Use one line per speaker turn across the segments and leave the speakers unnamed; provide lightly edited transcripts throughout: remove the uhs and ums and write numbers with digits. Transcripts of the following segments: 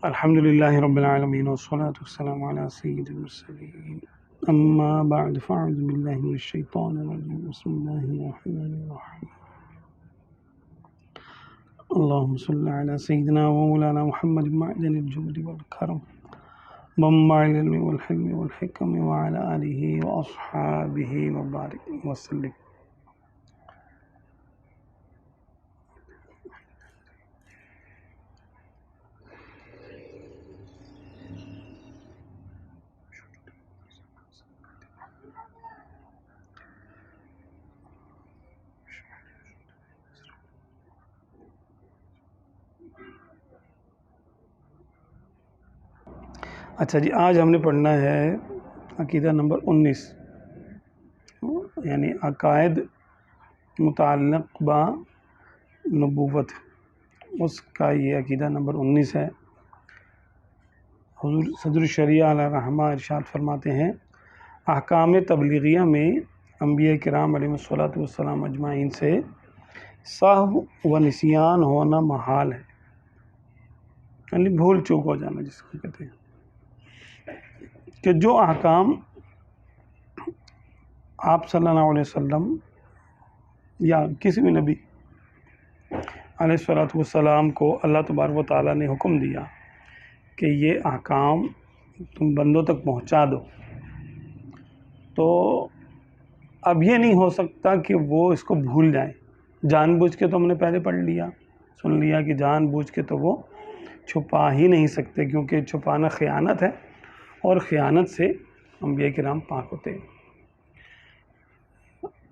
الحمد للہ رب العالمین والصلاة والسلام علی سید المرسلین اما بعد فاعوذ باللہ من الشیطان الرجیم بسم اللہ الرحمن الرحیم اللہم صلی علی سیدنا و مولانا محمد معدن الجود والکرم منبع العلم والحلم والحکم وعلی آلہ واصحابہ وبارک وسلم۔ اچھا جی، آج ہم نے پڑھنا ہے عقیدہ نمبر 19، یعنی عقائد متعلق با نبوت، اس کا یہ عقیدہ نمبر 19 ہے۔ حضور صدر الشریعہ علیہ الرحمہ ارشاد فرماتے ہیں، احکام تبلیغیہ میں انبیاء کرام علیہ الصلوۃ والسلام اجمعین سے سہو و نسیان ہونا محال ہے، یعنی بھول چوک ہو جانا جس کو کہتے ہیں، کہ جو احکام آپ صلی اللہ علیہ وسلم یا کسی بھی نبی علیہ الصلوۃ والسلام کو اللہ تبارک و تعالیٰ نے حکم دیا کہ یہ احکام تم بندوں تک پہنچا دو، تو اب یہ نہیں ہو سکتا کہ وہ اس کو بھول جائیں۔ جان بوجھ کے تو ہم نے پہلے پڑھ لیا، سن لیا کہ جان بوجھ کے تو وہ چھپا ہی نہیں سکتے، کیونکہ چھپانا خیانت ہے، اور خیانت سے انبیاء کرام پاک ہوتے ہیں۔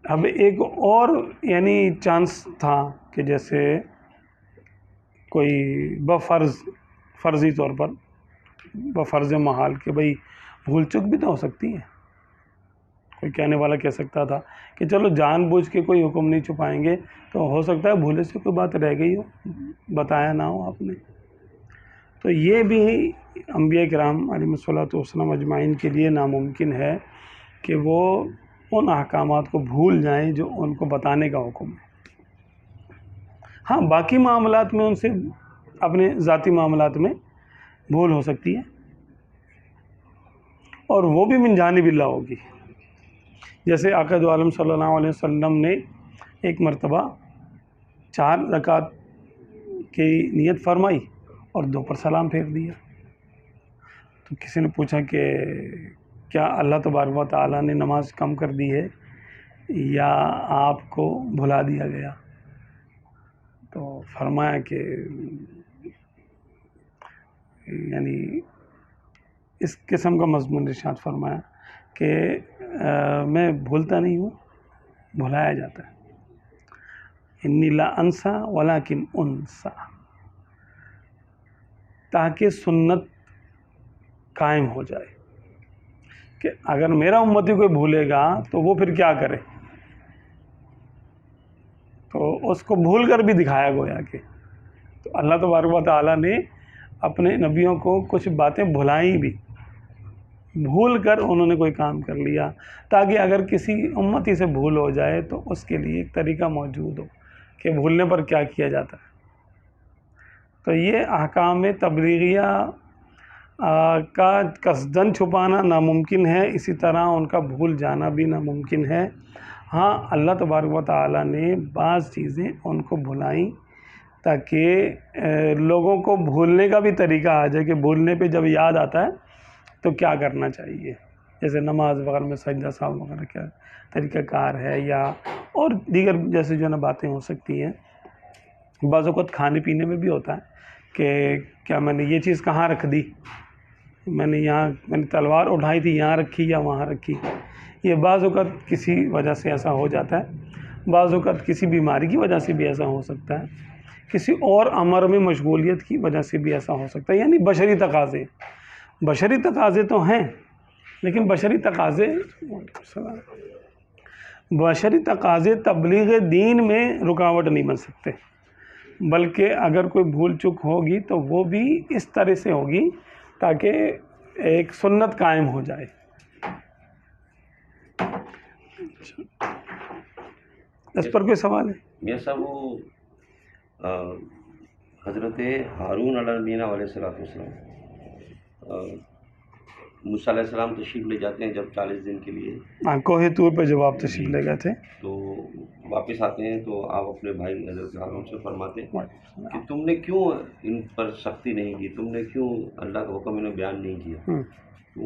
اب ایک اور یعنی چانس تھا کہ جیسے کوئی فرضی طور پر بفرض محال کہ بھئی بھول چک بھی تو ہو سکتی ہے۔ کوئی کہنے والا کہہ سکتا تھا کہ چلو جان بوجھ کے کوئی حکم نہیں چھپائیں گے، تو ہو سکتا ہے بھولے سے کوئی بات رہ گئی ہو، بتایا نہ ہو آپ نے۔ تو یہ بھی انبیاء کرام علیہ الصلوۃ والسلام اجمعین کے لیے ناممکن ہے کہ وہ ان احکامات کو بھول جائیں جو ان کو بتانے کا حکم ہے۔ ہاں، باقی معاملات میں ان سے اپنے ذاتی معاملات میں بھول ہو سکتی ہے، اور وہ بھی من جانب اللہ ہوگی۔ جیسے آقا دو عالم صلی اللہ علیہ وسلم نے ایک مرتبہ 4 رکعت کی نیت فرمائی اور 2 پر سلام پھیر دیا، تو کسی نے پوچھا کہ کیا اللہ تبارک و تعالیٰ نے نماز کم کر دی ہے یا آپ کو بھلا دیا گیا؟ تو فرمایا کہ یعنی اس قسم کا مضمون ارشاد فرمایا کہ میں بھولتا نہیں ہوں، بھلایا جاتا ہے۔ انی لا انسا ولکن انسا، تاکہ سنت قائم ہو جائے کہ اگر میرا امتی کوئی بھولے گا تو وہ پھر کیا کرے، تو اس کو بھول کر بھی دکھایا گویا کہ۔ تو اللہ تبارک و تعالیٰ نے اپنے نبیوں کو کچھ باتیں بھلائیں بھی، بھول کر انہوں نے کوئی کام کر لیا، تاکہ اگر کسی امتی سے بھول ہو جائے تو اس کے لیے ایک طریقہ موجود ہو کہ بھولنے پر کیا کیا جاتا ہے۔ تو یہ احکام تبلیغیہ کا قصداً چھپانا ناممکن ہے، اسی طرح ان کا بھول جانا بھی ناممکن ہے۔ ہاں، اللہ تبارک و تعالیٰ نے بعض چیزیں ان کو بھلائیں تاکہ لوگوں کو بھولنے کا بھی طریقہ آ جائے کہ بھولنے پہ جب یاد آتا ہے تو کیا کرنا چاہیے، جیسے نماز وغیرہ میں سجدہ سہو وغیرہ کیا طریقہ کار ہے، یا اور دیگر جیسے جو نا باتیں ہو سکتی ہیں۔ بعض اوقات کھانے پینے میں بھی ہوتا ہے کہ کیا میں نے یہ چیز کہاں رکھ دی، میں نے تلوار اٹھائی تھی یہاں رکھی یا وہاں رکھی۔ یہ بعض اوقات کسی وجہ سے ایسا ہو جاتا ہے، بعض اوقات کسی بیماری کی وجہ سے بھی ایسا ہو سکتا ہے، کسی اور امر میں مشغولیت کی وجہ سے بھی ایسا ہو سکتا ہے۔ یعنی بشری تقاضے تو ہیں، لیکن بشری تقاضے تبلیغ دین میں رکاوٹ نہیں بن سکتے، بلکہ اگر کوئی بھول چک ہوگی تو وہ بھی اس طرح سے ہوگی تاکہ ایک سنت قائم ہو جائے۔ اس پر کوئی سوال ہے؟
میاں صاحب وہ حضرت ہارون علیہ نبینا علیہ السلام موسیٰ علیہ السلام تشریف لے جاتے ہیں جب 40 دن کے لیے
کوہ طور پہ جب آپ تشریف لے گئے تھے
تو واپس آتے ہیں تو آپ اپنے بھائی حضرت ہارون سے فرماتے ہیں کہ تم نے کیوں ان پر سختی نہیں کی، تم نے کیوں اللہ کا حکم انہیں بیان نہیں کیا. تو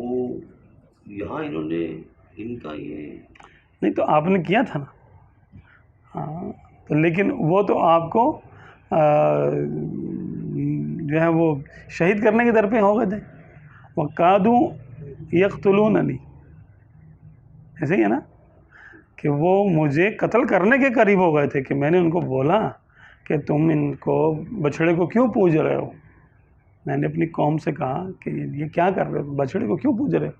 یہاں انہوں نے ان کا یہ
نہیں تو آپ نے کیا تھا نا. ہاں تو لیکن وہ تو آپ کو جو ہے وہ شہید کرنے کے در پہ ہو گئے تھے. وَقَادُوا يَقْتُلُونَنِي، ایسے ہی ہے نا کہ وہ مجھے قتل کرنے کے قریب ہو گئے تھے کہ میں نے ان کو بولا کہ تم ان کو بچھڑے کو کیوں پوج رہے ہو. میں نے اپنی قوم سے کہا کہ یہ کیا کر رہے ہو، بچھڑے کو کیوں پوج رہے ہو.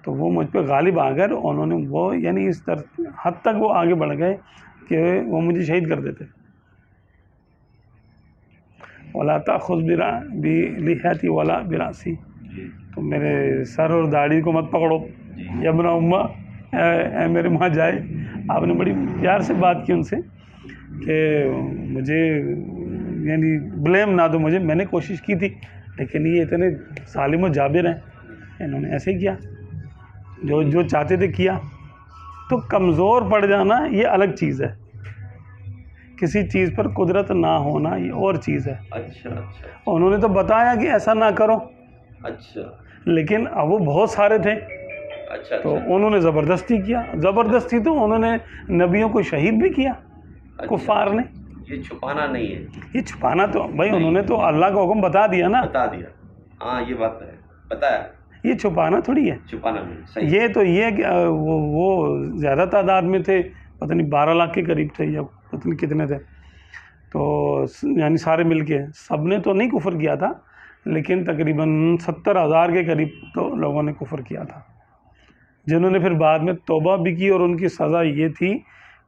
تو وہ مجھ پہ غالب آ گئے، انہوں نے وہ یعنی اس طرح حد تک وہ آگے بڑھ گئے کہ وہ مجھے شہید کر دیتے. وَلَا تَأْخُذْ بِلِحْيَتِي وَلَا بِرَأْسِي، تو میرے سر اور داڑھی کو مت پکڑو. یا ابن امہ، اے میرے ماں جائے. آپ نے بڑی پیار سے بات کی ان سے کہ مجھے یعنی بلیم نہ دو مجھے، میں نے کوشش کی تھی لیکن یہ اتنے ظالم و جابر ہیں، انہوں نے ایسے ہی کیا جو چاہتے تھے کیا. تو کمزور پڑ جانا یہ الگ چیز ہے، کسی چیز پر قدرت نہ ہونا یہ اور چیز ہے.
اچھا اچھا
انہوں نے تو بتایا کہ ایسا نہ کرو،
اچھا
لیکن اب وہ بہت سارے تھے
اچھا
تو انہوں نے زبردستی کیا. زبردستی تو انہوں نے نبیوں کو شہید بھی کیا کفار نے.
یہ چھپانا نہیں ہے،
یہ چھپانا تو بھائی انہوں نے تو اللہ کا حکم بتا دیا نا،
بتا دیا. ہاں یہ بات ہے، بتایا.
یہ چھپانا تھوڑی ہے.
چھپانا نہیں صحیح.
یہ تو یہ کہ وہ زیادہ تعداد میں تھے، پتہ نہیں 12 لاکھ کے قریب تھے یا پتہ نہیں کتنے تھے. تو یعنی سارے مل کے سب نے تو نہیں کفر کیا تھا لیکن تقریباً 70,000 کے قریب تو لوگوں نے کفر کیا تھا، جنہوں نے پھر بعد میں توبہ بھی کی. اور ان کی سزا یہ تھی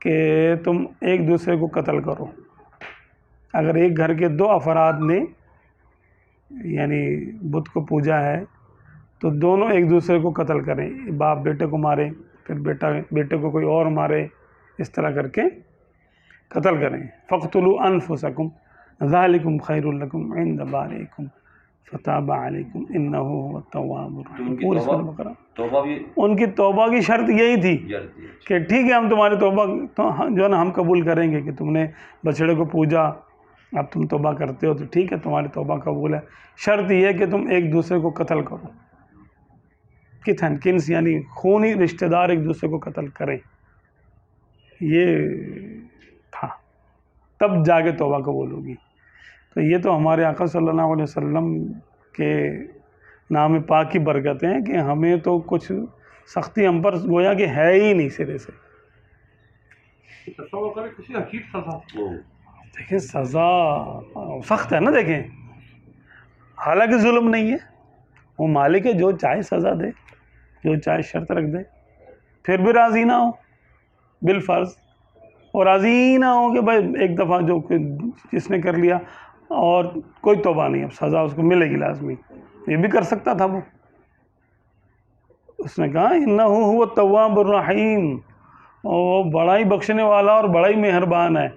کہ تم ایک دوسرے کو قتل کرو. اگر ایک گھر کے 2 افراد نے یعنی بت کو پوجا ہے تو دونوں ایک دوسرے کو قتل کریں. باپ بیٹے کو مارے، پھر بیٹا بیٹے کو کوئی اور مارے، اس طرح کر کے قتل کریں. فَاقْتُلُوا أَنفُسَكُمْ ذَلِكُمْ خَيْرٌ لَكُمْ عِنْدَ بَارِئِكُمْ فَتَابَ عَلَيْكُمْ إِنَّهُ هُوَ التَّوَّابُ الرَّحِيمُ. پوری سورۃ بقرہ.
توبہ بھی
ان کی توبہ کی شرط یہی تھی کہ ٹھیک ہے ہم تمہاری توبہ جو ہے نا ہم قبول کریں گے کہ تم نے بچڑے کو پوجا، اب تم توبہ کرتے ہو تو ٹھیک ہے تمہاری توبہ قبول ہے. شرط یہ ہے کہ تم ایک دوسرے کو قتل کرو. کتھن کنس یعنی خونی رشتہ دار ایک دوسرے کو قتل کریں. یہ تھا، تب جا کے توبہ قبول ہوگی. تو یہ تو ہمارے آقا صلی اللہ علیہ وسلم کے نام پاک کی برکتیں ہیں کہ ہمیں تو کچھ سختی ہم پر گویا کہ ہے ہی نہیں سرے سے.
تصور کریں کسی عجیب سزا،
دیکھیں سزا سخت ہے نا. دیکھیں حالانکہ ظلم نہیں ہے، وہ مالک ہے، جو چاہے سزا دے، جو چاہے شرط رکھ دے. پھر بھی راضی نہ ہو بالفرض، اور راضی نہ ہو کہ بھائی ایک دفعہ جو جس نے کر لیا اور کوئی توبہ نہیں، اب سزا اس کو ملے گی لازمی. یہ بھی کر سکتا تھا وہ. اس نے کہا انہ هو التواب الرحیم، وہ بڑا ہی بخشنے والا اور بڑا ہی مہربان ہے.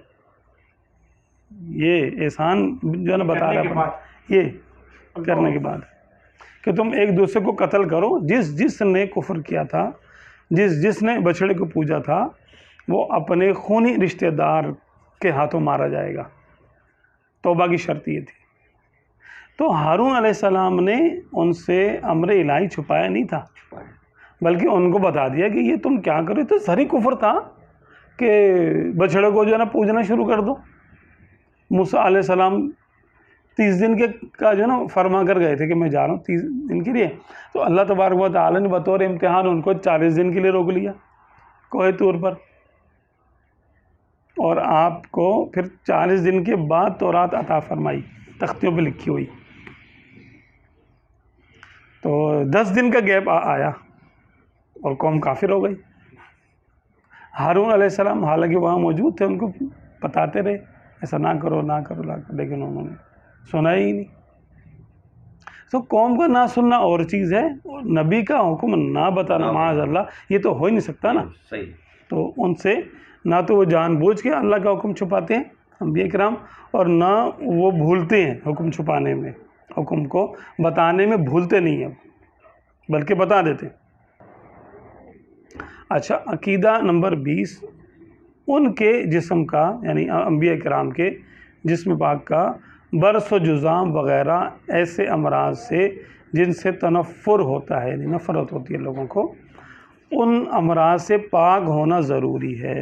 یہ احسان جو ہے نا بتا رہا ہے یہ کرنے کے بعد کہ تم ایک دوسرے کو قتل کرو. جس نے کفر کیا تھا، جس نے بچڑے کو پوجا تھا، وہ اپنے خونی رشتہ دار کے ہاتھوں مارا جائے گا. توبہ کی شرط یہ تھی. تو ہارون علیہ السلام نے ان سے امر الہی چھپایا نہیں تھا، بلکہ ان کو بتا دیا کہ یہ تم کیا کرو. تو سری کفر تھا کہ بچڑے کو جو ہے نا پوجنا شروع کر دو. موسیٰ علیہ السلام 30 دن کا جو ہے نا فرما کر گئے تھے کہ میں جا رہا ہوں 30 دن کے لیے. تو اللہ تبارک و تعالیٰ نے بطور امتحان ان کو 40 دن کے لیے روک لیا کوہ طور پر، اور آپ کو پھر 40 دن کے بعد تورات عطا فرمائی، تختیوں پہ لکھی ہوئی. تو 10 دن کا گیپ آیا اور قوم کافر ہو گئی. ہارون علیہ السلام حالانکہ وہاں موجود تھے، ان کو بتاتے رہے ایسا نہ کرو نہ کرو، لیکن انہوں نے سنا ہی نہیں. تو قوم کا نہ سننا اور چیز ہے، اور نبی کا حکم نہ بتانا معاذ اللہ یہ تو ہو ہی نہیں سکتا نا.
صحیح.
تو ان سے نہ تو وہ جان بوجھ کے اللہ کا حکم چھپاتے ہیں انبیاء کرام، اور نہ وہ بھولتے ہیں حکم چھپانے میں، حکم کو بتانے میں بھولتے نہیں ہیں بلکہ بتا دیتے ہیں۔ اچھا، عقیدہ نمبر 20، ان کے جسم کا یعنی انبیاء کرام کے جسم پاک کا برس و جذام وغیرہ ایسے امراض سے جن سے تنفر ہوتا ہے، یعنی نفرت ہوتی ہے لوگوں کو، ان امراض سے پاک ہونا ضروری ہے،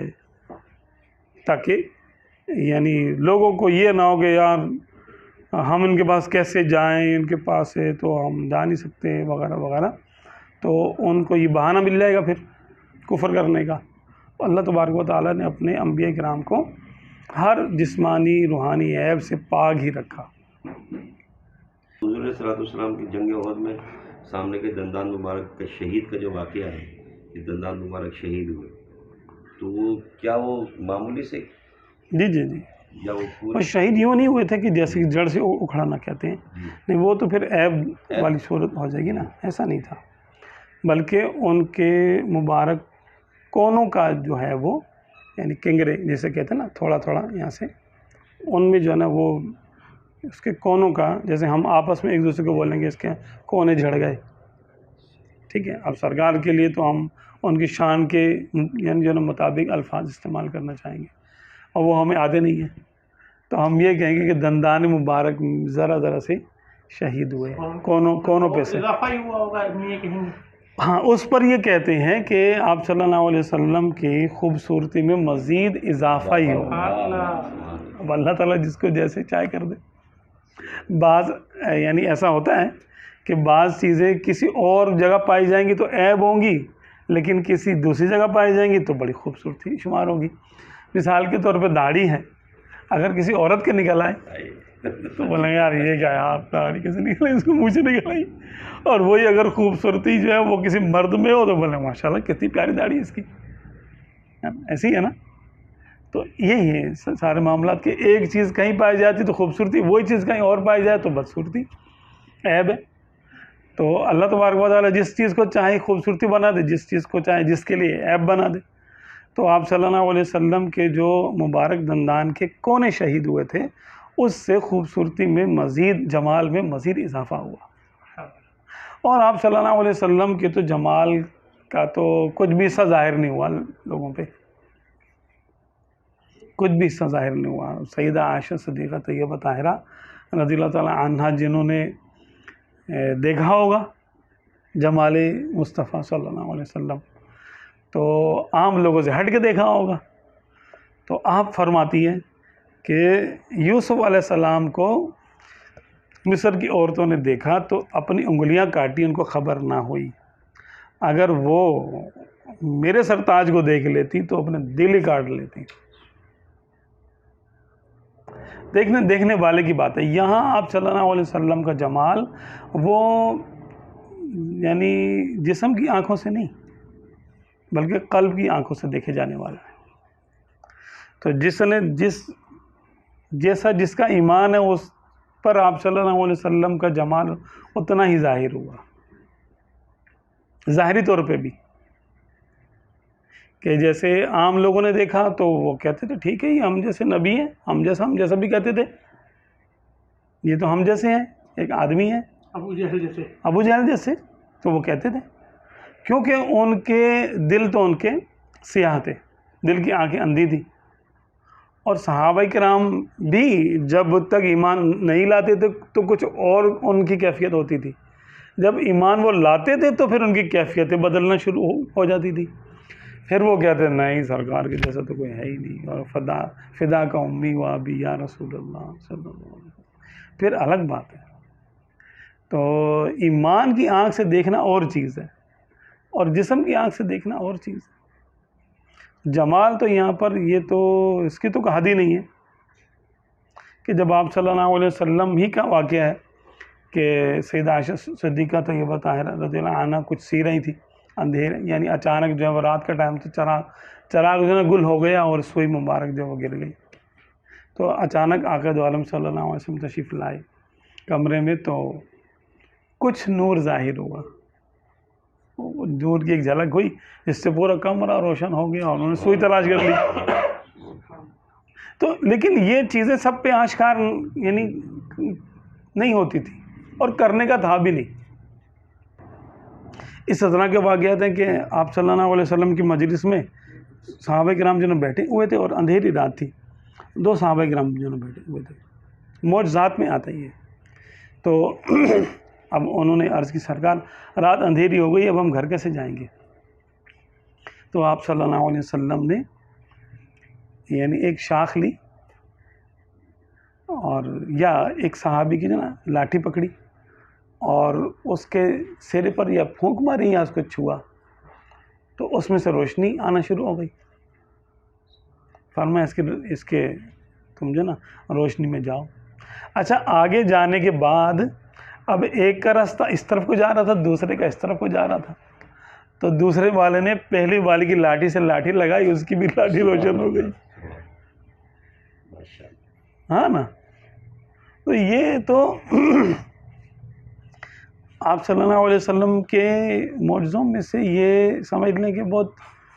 تاکہ یعنی لوگوں کو یہ نہ ہو کہ یار ہم ان کے پاس کیسے جائیں، ان کے پاس ہے تو ہم جا نہیں سکتے وغیرہ وغیرہ، تو ان کو یہ بہانہ مل جائے گا پھر کفر کرنے کا۔ اللہ تبارک و تعالیٰ نے اپنے انبیاء کرام کو ہر جسمانی روحانی عیب سے پاک ہی رکھا۔
حضور صلی اللہ علیہ وسلم کی جنگ احد میں سامنے کے دندان مبارک کا شہید کا جو واقعہ ہے کہ دندان مبارک شہید ہوئے، تو وہ کیا وہ معمولی سے
جی جی جی،
یا وہ
وہ شہید یوں نہیں ہوئے تھے کہ جیسے کہ جڑ سے اکھڑنا کہتے ہیں، نہیں وہ تو پھر عیب والی صورت ہو جائے گی نا، ایسا نہیں تھا، بلکہ ان کے مبارک کونوں کا جو ہے وہ یعنی کنگرے جیسے کہتے ہیں نا، تھوڑا تھوڑا یہاں سے ان میں جو ہے نا وہ اس کے کونوں کا، جیسے ہم آپس میں ایک دوسرے کو بولیں گے اس کے کونے جھڑ گئے، ٹھیک ہے، اب سرکار کے لیے تو ہم ان کی شان کے یعنی جو نا مطابق الفاظ استعمال کرنا چاہیں گے، اور وہ ہمیں آتے نہیں ہیں، تو ہم یہ کہیں گے کہ دندان مبارک ذرا ذرا سے شہید ہوئے کونوں پہ سے،
اضافہ ہی ہوا ہوگا یہ کہیں۔
ہاں اس پر یہ کہتے ہیں کہ آپ صلی اللہ علیہ وسلم کی خوبصورتی میں مزید اضافہ ہی ہو۔ اب اللہ تعالیٰ جس کو جیسے چاہے کر دے۔ بعض یعنی ایسا ہوتا ہے کہ بعض چیزیں کسی اور جگہ پائی جائیں گی تو عیب ہوں گی، لیکن کسی دوسری جگہ پائی جائیں گی تو بڑی خوبصورتی شمار ہوگی۔ مثال کے طور پہ داڑھی ہے، اگر کسی عورت کے نکل آئے تو بولیں گے یار یہ کیا ہے، آپ داڑھی کیسے نکل آئی، اس کو منہ سے نکل آئی، اور وہی اگر خوبصورتی جو ہے وہ کسی مرد میں ہو تو بولیں ماشاءاللہ کتنی پیاری داڑھی ہے اس کی، ایسی ہے نا۔ تو یہی ہے سارے معاملات کہ ایک چیز کہیں پائی جاتی تو خوبصورتی، وہی چیز کہیں اور پائی جائے تو بدصورتی، عیب ہے۔ تو اللہ تبارک و تعالیٰ جس چیز کو چاہے خوبصورتی بنا دے، جس چیز کو چاہے جس کے لیے عیب بنا دے۔ تو آپ صلی اللہ علیہ وسلم کے جو مبارک دندان کے کونے شہید ہوئے تھے، اس سے خوبصورتی میں مزید، جمال میں مزید اضافہ ہوا، اور آپ صلی اللہ علیہ وسلم کے تو جمال کا تو کچھ بھی حصہ ظاہر نہیں ہوا لوگوں پہ، کچھ بھی حصہ ظاہر نہیں ہوا۔ سیدہ عائشہ صدیقہ طیبہ طاہرہ رضی اللہ تعالیٰ عنہا جنہوں نے دیکھا ہوگا جمال مصطفیٰ صلی اللہ علیہ وسلم، تو عام لوگوں سے ہٹ کے دیکھا ہوگا، تو آپ فرماتی ہیں کہ یوسف علیہ السلام کو مصر کی عورتوں نے دیکھا تو اپنی انگلیاں کاٹی، ان کو خبر نہ ہوئی، اگر وہ میرے سرتاج کو دیکھ لیتی تو اپنے دل ہی کاٹ لیتی۔ دیکھنے والے کی بات ہے۔ یہاں آپ صلی اللہ علیہ وسلم کا جمال وہ یعنی جسم کی آنکھوں سے نہیں بلکہ قلب کی آنکھوں سے دیکھے جانے والا ہے۔ تو جس کا ایمان ہے اس پر آپ صلی اللہ علیہ وسلم کا جمال اتنا ہی ظاہر ہوا، ظاہری طور پہ بھی، کہ جیسے عام لوگوں نے دیکھا تو وہ کہتے تھے ٹھیک ہے یہ ہم جیسے نبی ہیں، ہم جیسا بھی کہتے تھے، یہ تو ہم جیسے ہیں، ایک آدمی ہے
ابو
جہل جیسے، تو وہ کہتے تھے، کیونکہ ان کے دل تو ان کے سیاہ تھے، دل کی آنکھیں اندھی تھی، اور صحابہ کرام بھی جب تک ایمان نہیں لاتے تھے تو کچھ اور ان کی کیفیت ہوتی تھی، جب ایمان وہ لاتے تھے تو پھر ان کی کیفیتیں بدلنا شروع ہو جاتی تھی، پھر وہ کہتے ہیں نہیں سرکار کے جیسا تو کوئی ہے ہی نہیں، اور فدا کا امی و ابی یا رسول اللہ صلی اللہ علیہ وسلم، پھر الگ بات ہے۔ تو ایمان کی آنکھ سے دیکھنا اور چیز ہے، اور جسم کی آنکھ سے دیکھنا اور چیز ہے۔ جمال تو یہاں پر یہ تو اس کی تو حد ہی نہیں ہے کہ جب آپ صلی اللہ علیہ وسلم ہی کا واقعہ ہے کہ سیدہ عائشہ صدیقہ طیبہ طاہرہ رضی اللہ عنہا کچھ سی رہی تھی، اندھیرے یعنی اچانک جو ہے وہ رات کا ٹائم تو چراغ جو ہے گل ہو گیا اور سوئی مبارک جو وہ گر گئی، تو اچانک آقا دو عالم صلی اللہ علیہ وسلم تشریف لائے کمرے میں، تو کچھ نور ظاہر ہوا، نور کی ایک جھلک ہوئی جس سے پورا کمرہ روشن ہو گیا اور انہوں نے سوئی تلاش کر لی۔ تو لیکن یہ چیزیں سب پہ آشکار یعنی نہیں ہوتی تھی اور کرنے کا تھا بھی نہیں. اس طرح کے واقعات ہیں کہ آپ صلی اللہ علیہ وسلم کی مجلس میں صحابہ کرام جو بیٹھے ہوئے تھے اور اندھیری رات تھی. 2 صحابہ کرام جو بیٹھے ہوئے تھے. معجزات میں آتا ہی ہے. تو اب انہوں نے عرض کی سرکار رات اندھیری ہو گئی, اب ہم گھر کیسے جائیں گے؟ تو آپ صلی اللہ علیہ وسلم نے یعنی ایک شاخ لی اور یا ایک صحابی کی جو نا لاٹھی پکڑی اور اس کے سرے پر یا پھونک ماری یا اس کو چھوا, تو اس میں سے روشنی آنا شروع ہو گئی. فرمایا اس کے تم جو نا روشنی میں جاؤ. اچھا, آگے جانے کے بعد اب ایک کا راستہ اس طرف کو جا رہا تھا, دوسرے کا اس طرف کو جا رہا تھا. تو دوسرے والے نے پہلے والے کی لاٹھی سے لاٹھی لگائی, اس کی بھی لاٹھی روشن ہو گئی. ہاں نا. تو یہ تو آپ صلی اللہ علیہ وسلم کے معجزوں میں سے یہ سمجھ لیں کہ بہت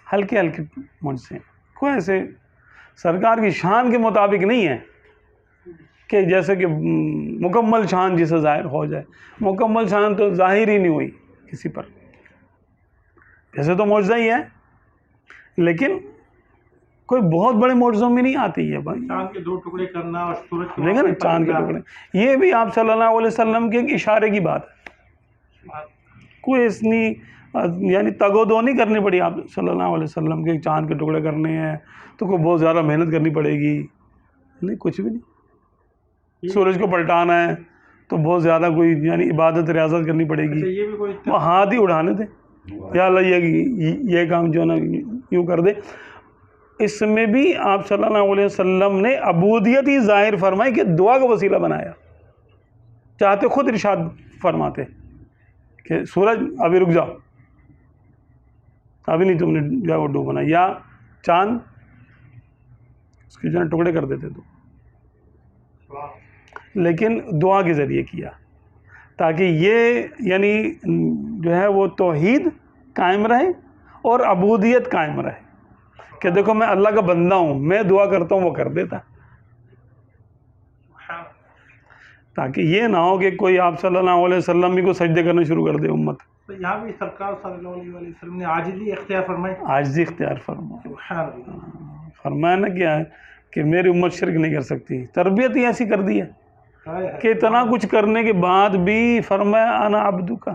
ہلکے ہلکے معجزے ہیں. کوئی ایسے سرکار کی شان کے مطابق نہیں ہے کہ جیسے کہ مکمل شان جسے ظاہر ہو جائے. مکمل شان تو ظاہر ہی نہیں ہوئی کسی پر. ایسے تو معجزہ ہی ہے, لیکن کوئی بہت بڑے معجزوں میں نہیں آتی ہے. بھائی
چاند کے 2 ٹکڑے کرنا اور سورج کو
دیکھیں نا, چاند کے ٹکڑے, یہ بھی آپ صلی اللہ علیہ وسلم کے ایک اشارے کی بات ہے. کوئی اتنی یعنی تگ و دو نہیں کرنی پڑی آپ صلی اللہ علیہ وسلم کے چاند کے ٹکڑے کرنے ہیں تو کوئی بہت زیادہ محنت کرنی پڑے گی. نہیں, کچھ بھی نہیں. سورج کو پلٹانا ہے تو بہت زیادہ کوئی یعنی عبادت ریاضت کرنی پڑے گی.
یہ بھی کوئی
وہ ہاتھ ہی اڑانے تھے, یا اللہ یہ کام جو ہے نا یوں کر دے. اس میں بھی آپ صلی اللہ علیہ وسلم نے عبودیت ہی ظاہر فرمائی کہ دعا کا وسیلہ بنایا. چاہتے خود ارشاد فرماتے کہ سورج ابھی رک جاؤ, ابھی نہیں تم نے جو ہے وہ ڈوبنا, یا چاند اس کے جو ہے ٹکڑے کر دیتے. تو لیکن دعا کے ذریعے کیا تاکہ یہ یعنی جو ہے وہ توحید قائم رہے اور عبودیت قائم رہے کہ دیکھو میں اللہ کا بندہ ہوں, میں دعا کرتا ہوں وہ کر دیتا. تاکہ یہ نہ ہو کہ کوئی آپ صلی اللہ علیہ وسلم کو سجدے کرنا شروع کر دے امت.
تو یہاں بھی سرکار صلی اللہ علیہ وسلم نے عاجزی اختیار فرمائی.
عاجزی اختیار فرمائی.
سبحان اللہ.
فرمایا نا کیا ہے کہ میری امت شرک نہیں کر سکتی. تربیت ہی ایسی کر دی ہے کہ اتنا کچھ کرنے کے بعد بھی فرمایا انا عبدک,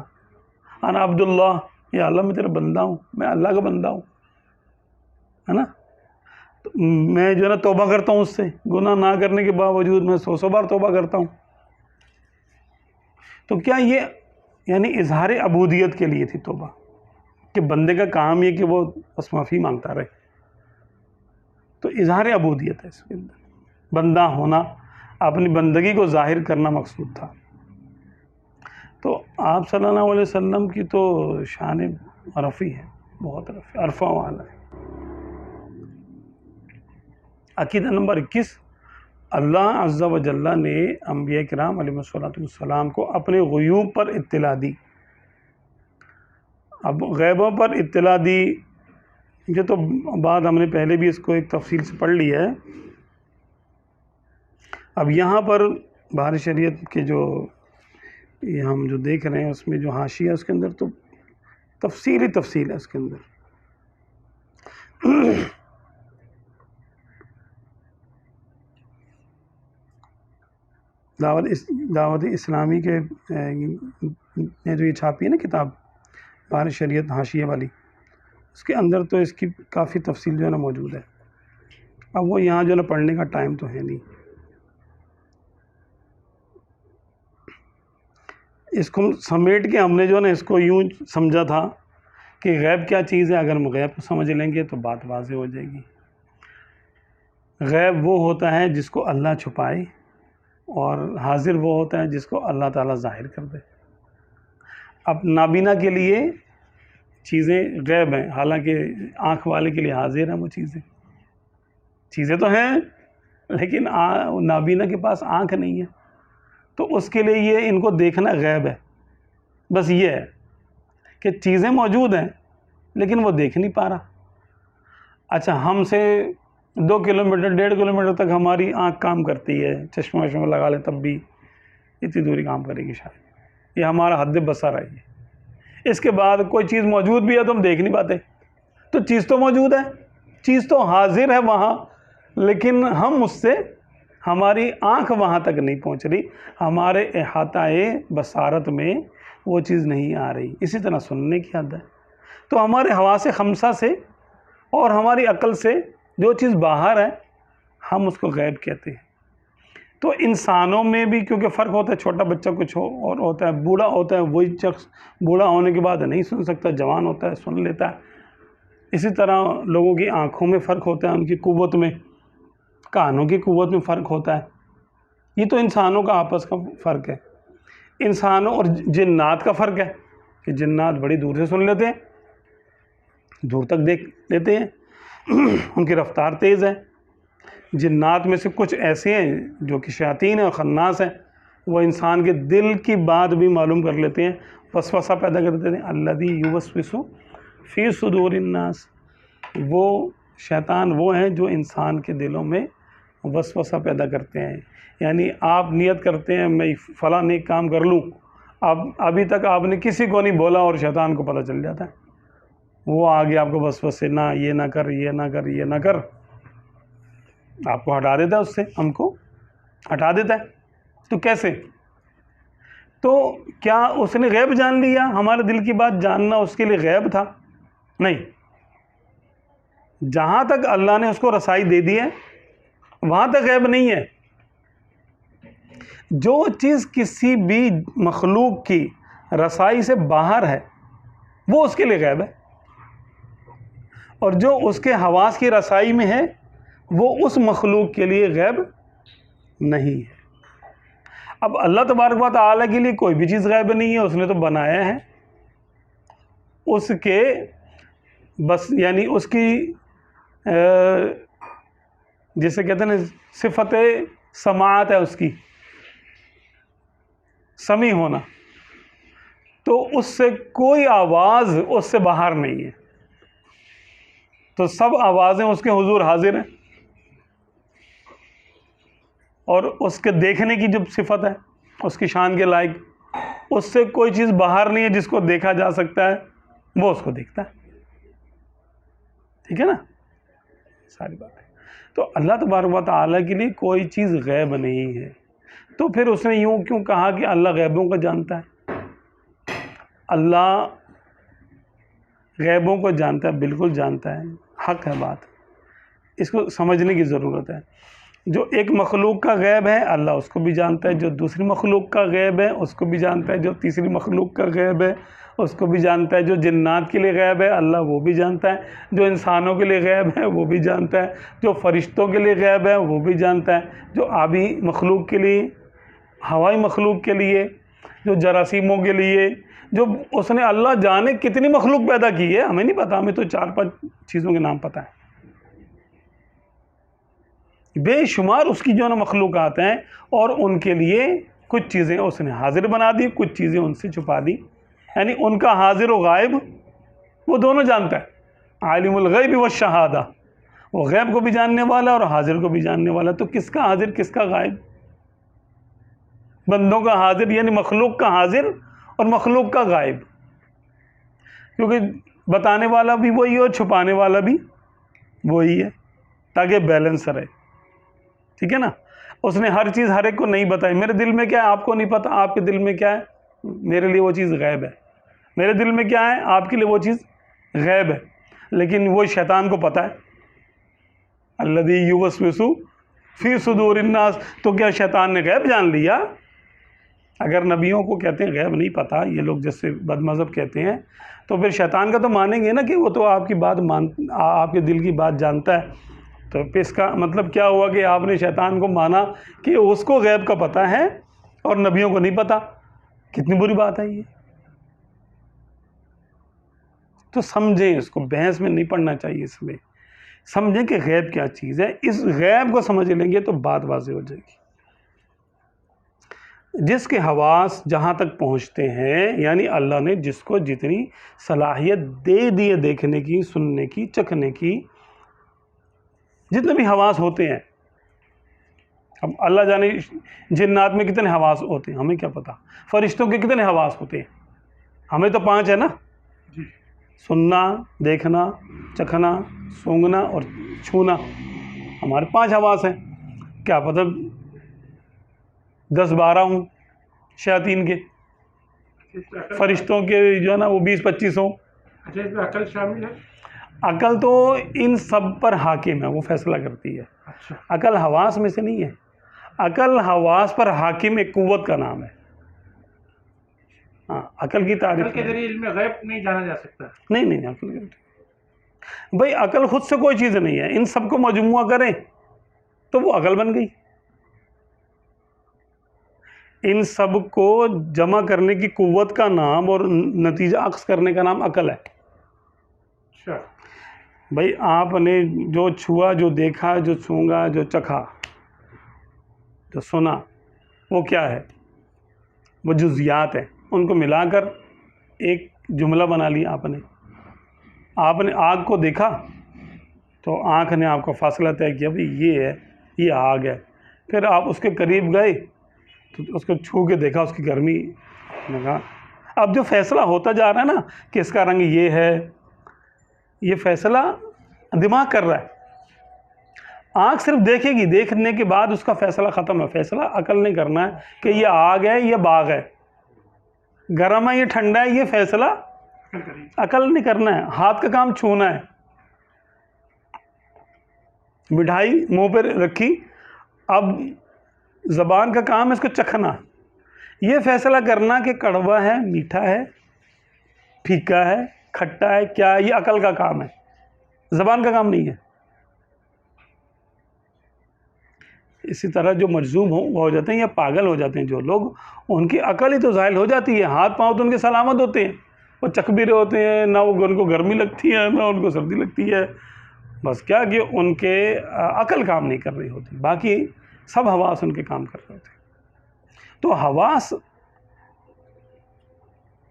انا عبد اللہ, یا اللہ میں تیرا بندہ ہوں, میں اللہ کا بندہ ہوں, ہے نا. میں جو ہے نا توبہ کرتا ہوں اس سے, گناہ نہ کرنے کے باوجود میں 100 بار توبہ کرتا ہوں. تو کیا یہ یعنی اظہار عبودیت کے لیے تھی توبہ, کہ بندے کا کام یہ کہ وہ بس معافی مانگتا رہے. تو اظہار عبودیت ہے اس کے اندر, بندہ ہونا, اپنی بندگی کو ظاہر کرنا مقصود تھا. تو آپ صلی اللہ علیہ وسلم کی تو شان رفیع ہے, بہت رفیع, عرفہ والا ہے. عقیدہ نمبر 21, اللہ عز و جل نے انبیاء کرام علیہ السلام کو اپنے غیوب پر اطلاع دی. اب غیبوں پر اطلاع دی, یہ تو بعد ہم نے پہلے بھی اس کو ایک تفصیل سے پڑھ لیا ہے. اب یہاں پر بہار شریعت کے جو یہ ہم جو دیکھ رہے ہیں اس میں جو حاشیہ ہے اس کے اندر تو تفصیل ہے اس کے اندر. دعوت اسلامی کے نے جو یہ چھاپی ہے نا کتاب بہار شریعت حاشیہ والی, اس کے اندر تو اس کی کافی تفصیل جو ہے نا موجود ہے. اب وہ یہاں جو ہے نا پڑھنے کا ٹائم تو ہے نہیں. اس کو سمیٹ کے ہم نے جو ہے نا اس کو یوں سمجھا تھا کہ غیب کیا چیز ہے. اگر ہم غیب کو سمجھ لیں گے تو بات واضح ہو جائے گی. غیب وہ ہوتا ہے جس کو اللہ چھپائے, اور حاضر وہ ہوتا ہے جس کو اللہ تعالیٰ ظاہر کر دے. اب نابینا کے لیے چیزیں غیب ہیں, حالانکہ آنکھ والے کے لیے حاضر ہیں وہ چیزیں تو ہیں, لیکن نابینا کے پاس آنکھ نہیں ہے, تو اس کے لیے یہ ان کو دیکھنا غیب ہے. بس یہ ہے کہ چیزیں موجود ہیں لیکن وہ دیکھ نہیں پا رہا. اچھا, ہم سے 2 کلومیٹر 1.5 کلومیٹر تک ہماری آنکھ کام کرتی ہے، چشمہ وشمہ لگا لیں تب بھی اتنی دوری کام کرے گی شاید، یہ ہمارا حد بصر ہے۔ اس کے بعد کوئی چیز موجود بھی ہے تو ہم دیکھ نہیں پاتے، تو چیز تو موجود ہے، چیز تو حاضر ہے وہاں، لیکن ہم اس سے، ہماری آنکھ وہاں تک نہیں پہنچ رہی، ہمارے احاطۂ بصارت میں وہ چیز نہیں آ رہی۔ اسی طرح سننے کی حد ہے، تو ہمارے حواس خمسہ سے اور ہماری عقل سے جو چیز باہر ہے ہم اس کو غیب کہتے ہیں۔ تو انسانوں میں بھی کیونکہ فرق ہوتا ہے، چھوٹا بچہ کچھ اور ہوتا ہے، بوڑھا ہوتا ہے وہی شخص بوڑھا ہونے کے بعد نہیں سن سکتا، جوان ہوتا ہے سن لیتا ہے۔ اسی طرح لوگوں کی آنکھوں میں فرق ہوتا ہے، ان کی قوت میں، کانوں کی قوت میں فرق ہوتا ہے۔ یہ تو انسانوں کا آپس کا فرق ہے۔ انسانوں اور جنات کا فرق ہے کہ جنات بڑی دور سے سن لیتے ہیں، دور تک دیکھ لیتے ہیں، ان کی رفتار تیز ہے۔ جنات میں سے کچھ ایسے ہیں جو کہ شیاطین ہیں اور خناس ہیں، وہ انسان کے دل کی بات بھی معلوم کر لیتے ہیں، وسوسہ پیدا کر دیتے ہیں۔ الذی یوسوس فی صدور الناس، وہ شیطان وہ ہیں جو انسان کے دلوں میں وسوسہ پیدا کرتے ہیں۔ یعنی آپ نیت کرتے ہیں میں فلاں نیک کام کر لوں، ابھی تک آپ نے کسی کو نہیں بولا اور شیطان کو پتہ چل جاتا ہے، وہ آگے آپ کو وسوسے، نہ یہ نہ کر، یہ نہ کر، یہ نہ کر، آپ کو ہٹا دیتا ہے، اس سے ہم کو ہٹا دیتا ہے۔ تو کیسے؟ تو کیا اس نے غیب جان لیا؟ ہمارے دل کی بات جاننا اس کے لیے غیب تھا؟ نہیں، جہاں تک اللہ نے اس کو رسائی دے دی ہے وہاں تک غیب نہیں ہے۔ جو چیز کسی بھی مخلوق کی رسائی سے باہر ہے وہ اس کے لیے غیب ہے، اور جو اس کے حواس کی رسائی میں ہے وہ اس مخلوق کے لیے غیب نہیں ہے۔ اب اللہ تبارک و تعالیٰ کے لیے کوئی بھی چیز غیب نہیں ہے، اس نے تو بنایا ہے، اس کے بس یعنی اس کی جسے کہتے ہیں صفت سماعت ہے، اس کی سمیع ہونا، تو اس سے کوئی آواز اس سے باہر نہیں ہے، تو سب آوازیں اس کے حضور حاضر ہیں، اور اس کے دیکھنے کی جو صفت ہے اس کی شان کے لائق، اس سے کوئی چیز باہر نہیں ہے جس کو دیکھا جا سکتا ہے، وہ اس کو دیکھتا ہے۔ ٹھیک ہے نا، ساری باتیں۔ تو اللہ تبارک و تعالیٰ کے لیے کوئی چیز غیب نہیں ہے، تو پھر اس نے یوں کیوں کہا کہ اللہ غیبوں کو جانتا ہے؟ اللہ غیبوں کو جانتا ہے، بالکل جانتا ہے، حق ہے بات، اس کو سمجھنے کی ضرورت ہے۔ جو ایک مخلوق کا غیب ہے اللہ اس کو بھی جانتا ہے، جو دوسری مخلوق کا غیب ہے اس کو بھی جانتا ہے، جو تیسری مخلوق کا غیب ہے اس کو بھی جانتا ہے، جو جنات کے لیے غیب ہے اللہ وہ بھی جانتا ہے، جو انسانوں کے لیے غیب ہے وہ بھی جانتا ہے، جو فرشتوں کے لیے غیب ہے وہ بھی جانتا ہے، جو آبی مخلوق کے لیے، ہوائی مخلوق کے لیے، جو جراثیموں کے لیے، جو اس نے اللہ جانے کتنی مخلوق پیدا کی ہے ہمیں نہیں پتہ، ہمیں تو 4-5 چیزوں کے نام پتہ ہے، بے شمار اس کی جو نا مخلوقات ہیں، اور ان کے لیے کچھ چیزیں اس نے حاضر بنا دی، کچھ چیزیں ان سے چھپا دی، یعنی ان کا حاضر و غائب وہ دونوں جانتا ہے، عالم الغیب والشہادہ، وہ غیب کو بھی جاننے والا اور حاضر کو بھی جاننے والا۔ تو کس کا حاضر کس کا غائب؟ بندوں کا حاضر یعنی مخلوق کا حاضر اور مخلوق کا غائب، کیونکہ بتانے والا بھی وہی ہے اور چھپانے والا بھی وہی ہے، تاکہ بیلنس رہے۔ ٹھیک ہے نا، اس نے ہر چیز ہر ایک کو نہیں بتائی، میرے دل میں کیا ہے آپ کو نہیں پتہ، آپ کے دل میں کیا ہے میرے لیے وہ چیز غیب ہے، میرے دل میں کیا ہے آپ کے لیے وہ چیز غیب ہے، لیکن وہ شیطان کو پتہ ہے۔ الذی یوسوس فی صدور الناس، تو کیا شیطان نے غیب جان لیا؟ اگر نبیوں کو کہتے ہیں غیب نہیں پتہ، یہ لوگ جیسے بد مذہب کہتے ہیں، تو پھر شیطان کا تو مانیں گے نا کہ وہ تو آپ کی بات آپ کے دل کی بات جانتا ہے، تو پھر اس کا مطلب کیا ہوا کہ آپ نے شیطان کو مانا کہ اس کو غیب کا پتہ ہے اور نبیوں کو نہیں پتہ؟ کتنی بری بات ہے یہ۔ تو سمجھیں اس کو، بحث میں نہیں پڑھنا چاہیے، اس میں سمجھیں کہ غیب کیا چیز ہے، اس غیب کو سمجھ لیں گے تو بات واضح ہو جائے گی۔ جس کے حواس جہاں تک پہنچتے ہیں، یعنی اللہ نے جس کو جتنی صلاحیت دے دی ہے دیکھنے کی، سننے کی، چکھنے کی، جتنے بھی حواس ہوتے ہیں، اب اللہ جانے جنات میں کتنے حواس ہوتے ہیں، ہمیں کیا پتہ، فرشتوں کے کتنے حواس ہوتے ہیں، ہمیں تو 5 ہے نا، سننا، دیکھنا، چکھنا، سونگھنا اور چھونا، ہمارے 5 حواس ہیں، کیا پتہ 10-12 ہوں شیاطین کے، فرشتوں کے جو ہے نا وہ 20-25 ہوں۔
اچھا، اس میں عقل شامل ہے؟
عقل تو ان سب پر حاکم ہے، وہ فیصلہ کرتی ہے،
اچھا،
عقل حواس میں سے نہیں ہے، عقل حواس پر حاکم ایک قوت کا نام ہے۔ ہاں، عقل کی
عقل
تعریف
کے ذریعے علم غیب نہیں جانا جا سکتا؟
نہیں، عقل کی بھائی عقل خود سے کوئی چیز نہیں ہے، ان سب کو مجموعہ کریں تو وہ عقل بن گئی، ان سب کو جمع کرنے کی قوت کا نام اور نتیجہ اخذ کرنے کا نام عقل ہے۔
اچھا،
بھائی آپ نے جو چھوا، جو دیکھا، جو سونگا، جو چکھا، جو سنا، وہ کیا ہے؟ وہ جزیات ہیں، ان کو ملا کر ایک جملہ بنا لیا آپ نے آگ کو دیکھا تو آنکھ نے آپ کو فاصلہ طے کیا بھئی یہ ہے، یہ آگ ہے، پھر آپ اس کے قریب گئے تو اس کو چھو کے دیکھا، اس کی گرمی لگا، اب جو فیصلہ ہوتا جا رہا ہے نا کہ اس کا رنگ یہ ہے، یہ فیصلہ دماغ کر رہا ہے، آنکھ صرف دیکھے گی، دیکھنے کے بعد اس کا فیصلہ ختم ہے، فیصلہ عقل نے کرنا ہے کہ یہ آگ ہے، یہ باغ ہے، گرم ہے، یہ ٹھنڈا ہے، یہ فیصلہ عقل نے کرنا ہے، ہاتھ کا کام چھونا ہے، مٹھائی منہ پہ رکھی، اب زبان کا کام ہے اس کو چکھنا، یہ فیصلہ کرنا کہ کڑوا ہے، میٹھا ہے، پھیکا ہے، کھٹا ہے، کیا ہے، یہ عقل کا کام ہے، زبان کا کام نہیں ہے۔ اسی طرح جو مجذوب ہو جاتے ہیں یا پاگل ہو جاتے ہیں جو لوگ، ان کی عقل ہی تو زائل ہو جاتی ہے، ہاتھ پاؤں تو ان کے سلامت ہوتے ہیں، وہ چک بھی رہے ہوتے ہیں، نہ ان کو گرمی لگتی ہے نہ ان کو سردی لگتی ہے، بس کیا کہ ان کے عقل کام نہیں کر رہی ہوتی، باقی سب حواس ان کے کام کر رہے ہوتے ہیں۔ تو حواس